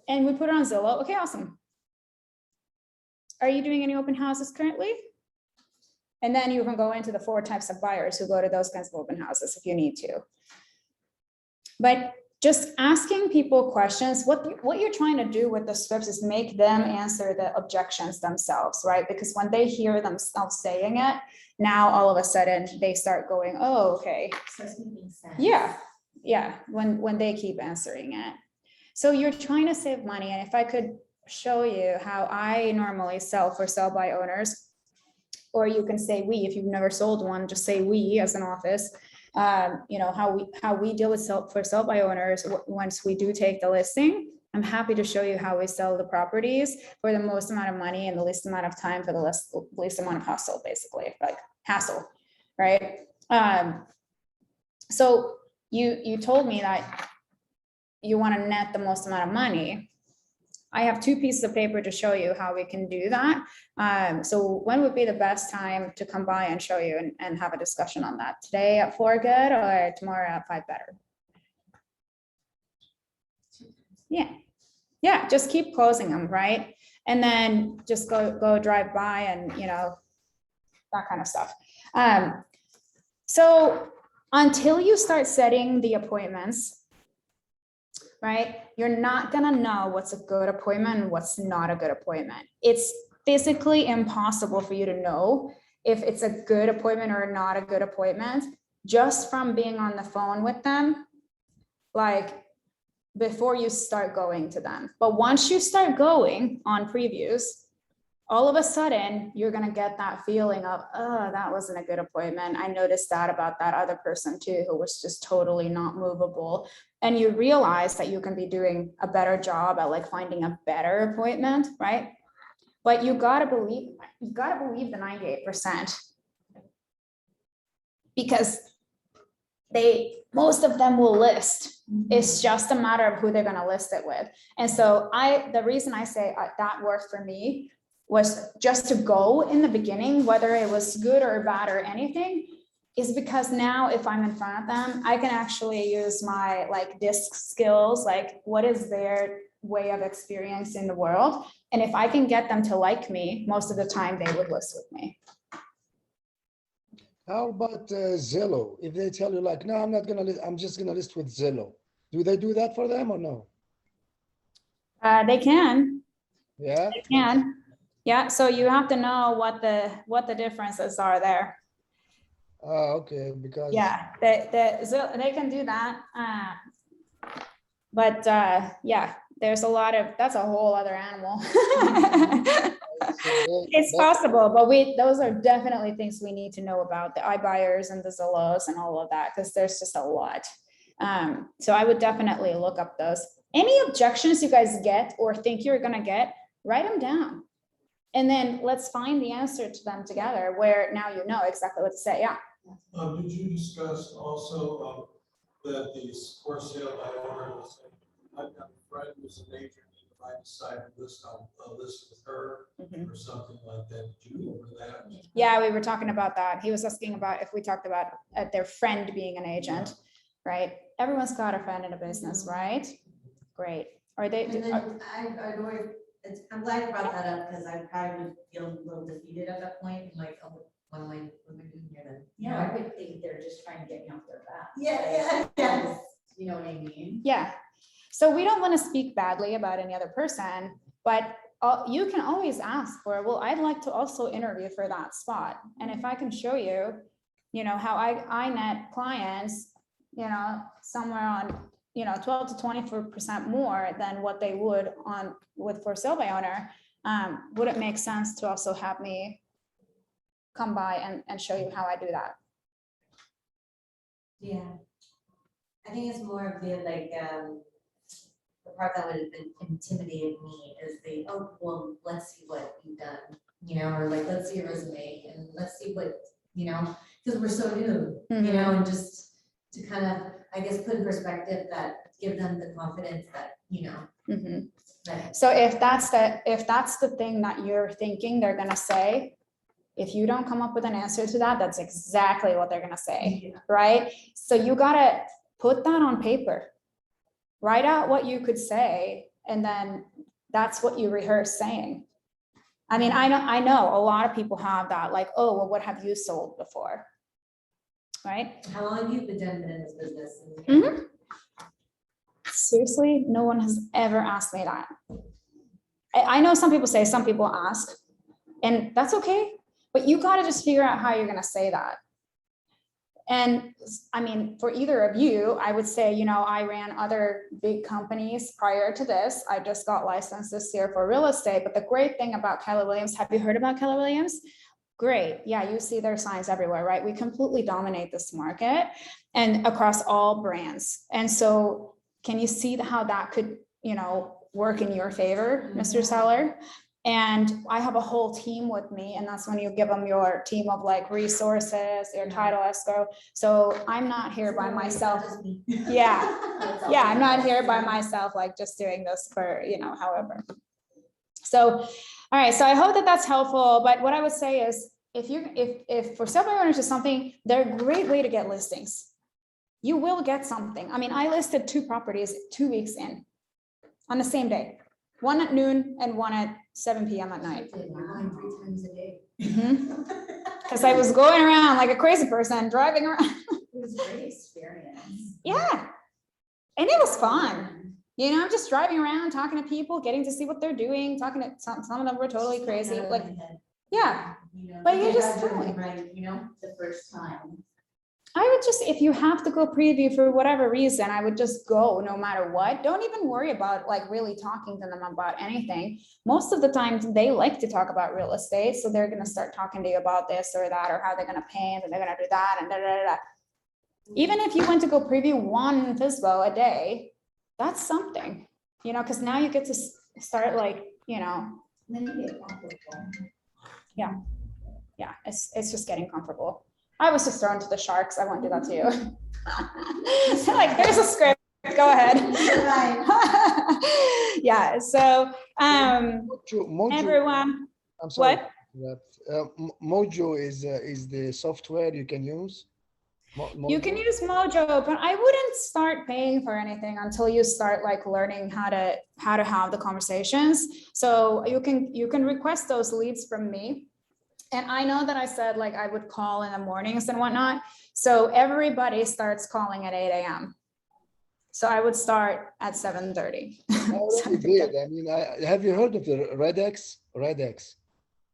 And we put it on Zillow. Okay, awesome. Are you doing any open houses currently? And then you can go into the 4 types of buyers who go to those kinds of open houses if you need to. But just asking people questions, what you're trying to do with the scripts is make them answer the objections themselves, right? Because when they hear themselves saying it, now all of a sudden they start going, oh, okay. So it's making sense. Yeah, when they keep answering it. So you're trying to save money. And if I could show you how I normally sell for sell by owners, or you can say we, if you've never sold one, just say we as an office. How we deal with sell by owners. Once we do take the listing, I'm happy to show you how we sell the properties for the most amount of money and the least amount of time for the least amount of hassle, basically, like hassle, right? So you told me that you want to net the most amount of money. I have 2 pieces of paper to show you how we can do that. So when would be the best time to come by and show you and have a discussion on that? Today at 4 good, or tomorrow at 5 better? Yeah, just keep closing them, right? And then just go drive by and, that kind of stuff. So until you start setting the appointments, right, you're not gonna know what's a good appointment and what's not a good appointment. It's physically impossible for you to know if it's a good appointment or not a good appointment just from being on the phone with them, like before you start going to them. But once you start going on previews, all of a sudden you're gonna get that feeling of, oh, that wasn't a good appointment. I noticed that about that other person too, who was just totally not movable. And you realize that you can be doing a better job at like finding a better appointment, right? But you gotta believe the 98%, because most of them will list. It's just a matter of who they're gonna list it with. And so the reason I say that worked for me was just to go in the beginning, whether it was good or bad or anything, is because now if I'm in front of them, I can actually use my like disc skills, like what is their way of experiencing the world. And if I can get them to like me, most of the time they would list with me. How about Zillow? If they tell you like, no, I'm not gonna list, I'm just gonna list with Zillow. Do they do that for them or no? They can. Yeah. They can. Yeah. So you have to know what the differences are there. Okay, because they can do that. But yeah, there's a lot of, that's a whole other animal. It's possible, but those are definitely things we need to know about, the iBuyers and the Zillows and all of that, because there's just a lot. So I would definitely look up those. Any objections you guys get or think you're gonna get, write them down. And then let's find the answer to them together, where now you know exactly what to say. Yeah. Did you discuss also that these for sale by owner, I've got a friend who's an agent, and if I decide to list, I'll list with her or something like that. Did you go over that? Yeah, we were talking about that. He was asking about if we talked about their friend being an agent, right? Everyone's got a friend in a business, right? Great. Are they? And then I know I'm glad you brought that up, because I probably would feel a little defeated at that point, like, oh, what am I doing here then? Yeah, I would think they're just trying to get me off their back. Yeah. You know what I mean? Yeah. So we don't want to speak badly about any other person, but you can always ask for, well, I'd like to also interview for that spot. And if I can show you, how I net clients, somewhere on, 12 to 24% more than what they would with for sale by owner, would it make sense to also have me come by and show you how I do that? Yeah. I think it's more of the, like, the part that would have been intimidated me is well, let's see what you've done, or like, let's see your resume and let's see what, because we're so new, and just to kind of, I guess, put in perspective that, give them the confidence that, that. So if that's the thing that you're thinking they're gonna say, if you don't come up with an answer to that, that's exactly what they're gonna say, right? So you gotta put that on paper. Write out what you could say, and then that's what you rehearse saying. I mean, I know a lot of people have that, like, oh, well, what have you sold before? Right? How long have you been in this business? Mhm. Seriously, no one has ever asked me that. I know some people say, some people ask, and that's okay, but you got to just figure out how you're going to say that. And I mean, for either of you, I would say, I ran other big companies prior to this. I just got licensed this year for real estate. But the great thing about Keller Williams, have you heard about Keller Williams? Great. Yeah, you see their signs everywhere, right? We completely dominate this market and across all brands. And so can you see how that could, work in your favor, Mr. Seller? And I have a whole team with me, and that's when you give them your team of like resources, your title escrow. So I'm not here by myself. Yeah. Yeah, I'm not here by myself, like just doing this for, however. So, all right. So I hope that that's helpful. But what I would say is, if for sale by owners is something, they're a great way to get listings. You will get something. I mean, I listed 2 properties 2 weeks in on the same day, one at noon and one at 7 p.m. at night. 3 times a day. Because I was going around like a crazy person, driving around. It was a great experience. Yeah. And it was fun. Just driving around, talking to people, getting to see what they're doing, talking to some of them were totally crazy. Like, yeah. But you just totally right, The first time. I would just, if you have to go preview for whatever reason, I would just go no matter what. Don't even worry about like really talking to them about anything. Most of the time they like to talk about real estate. So they're going to start talking to you about this or that, or how they're going to paint and they're going to do that and da, da, da, da. Even if you went to go preview 1 FSBO a day, that's something, because now you get to start like, Then you get comfortable. yeah, it's just getting comfortable. I was just thrown to the sharks. I won't do that to you. So like, there's a script. Go ahead. Yeah. So, Mojo, everyone. I'm sorry. What? Mojo is the software you can use. You can use Mojo, but I wouldn't start paying for anything until you start like learning how to have the conversations. So you can request those leads from me. And I know that I said like I would call in the mornings and whatnot. So everybody starts calling at 8 a.m. So I would start at 7:30. I already did. I mean, have you heard of the Redex?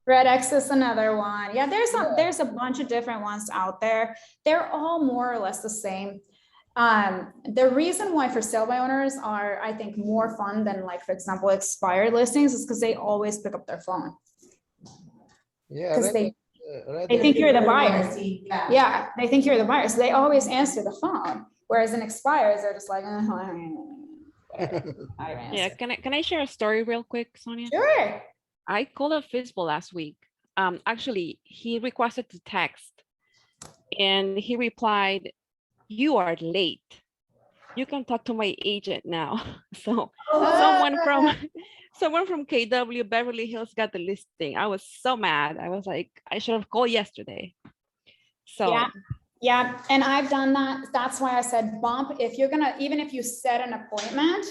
Redex is another one. Yeah, there's a bunch of different ones out there. They're all more or less the same. The reason why for sale by owners are, I think, more fun than like, for example, expired listings is because they always pick up their phone. Yeah, Because they think you're the buyer. Yeah, they think you're the buyer. So they always answer the phone. Whereas in expires, they're just like, Yeah, can I share a story real quick, Sonia? Sure. I called a FSBO last week. Actually, he requested to text and he replied, "You are late. You can talk to my agent now." So someone from KW Beverly Hills got the listing. I was so mad. I was like, I should have called yesterday. So yeah. And I've done that. That's why I said bump. If you're gonna, even if you set an appointment,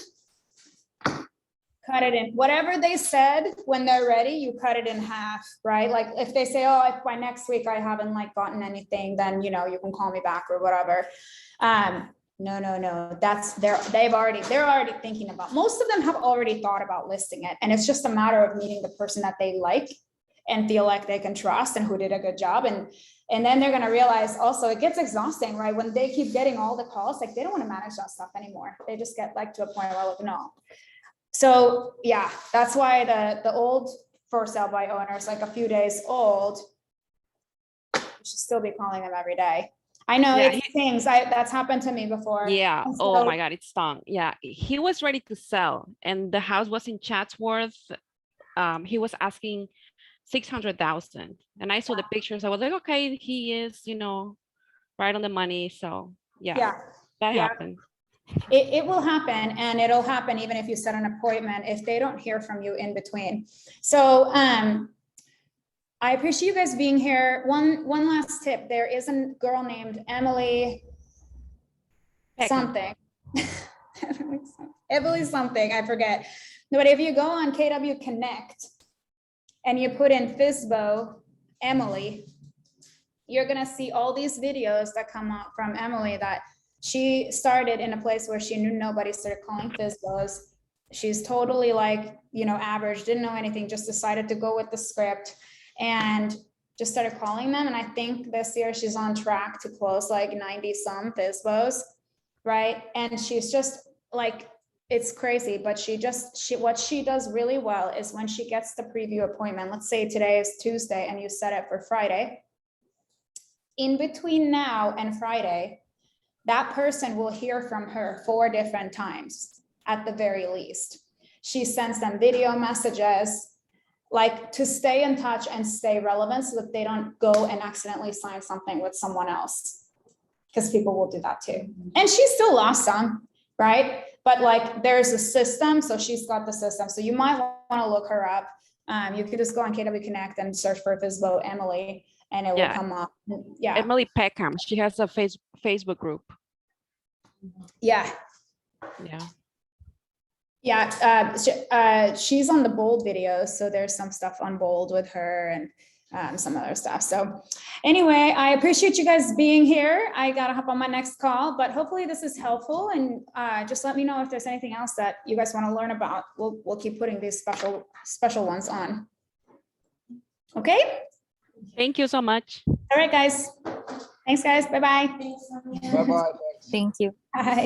cut it in, whatever they said, when they're ready, you cut it in half, right? Like if they say, oh, if by next week I haven't like gotten anything, then, you know, you can call me back or whatever. No, they're already thinking about, most of them have already thought about listing it. And it's just a matter of meeting the person that they like and feel like they can trust and who did a good job. And then they're going to realize also it gets exhausting, right? When they keep getting all the calls, like they don't want to manage that stuff anymore. They just get like to a point where like, no. So yeah, that's why the old for sale by owners, like a few days old, you should still be calling them every day. I know Yeah, it stings. That's happened to me before. Yeah. And Oh so- my God, it stung. Yeah. He was ready to sell and the house was in Chatsworth. He was asking 600,000 and I saw the pictures. I was like, okay, he is, you know, right on the money. So yeah, that yeah. happened. It will happen, and it'll happen even if you set an appointment, if they don't hear from you in between. So I appreciate you guys being here. One last tip. There is a girl named Emily something. Emily something, I forget. But if you go on KW Connect and you put in FSBO Emily, you're gonna see all these videos that come up from Emily that she started in a place where she knew nobody, started calling FSBOs. She's totally like, you know, average, didn't know anything, just decided to go with the script and just started calling them. And I think this year she's on track to close like 90 some FSBOs, right? And she's just like, it's crazy, but what she does really well is when she gets the preview appointment, let's say today is Tuesday and you set it for Friday. In between now and Friday, that person will hear from her 4 different times at the very least. She sends them video messages, like to stay in touch and stay relevant so that they don't go and accidentally sign something with someone else. Because people will do that too. And she still lost some, right? But like there's a system, so she's got the system. So you might want to look her up. You could just go on KW Connect and search for FSBO Emily and it will come up. Yeah. Emily Peckham. She has a Facebook group. Yeah. Yeah. She's on the Bold videos. So there's some stuff on Bold with her and some other stuff. So anyway, I appreciate you guys being here. I got to hop on my next call, but hopefully this is helpful. And just let me know if there's anything else that you guys want to learn about. We'll keep putting these special ones on. Okay. Thank you so much. All right, guys. Thanks, guys. Bye-bye. Bye-bye. Thank you. Bye.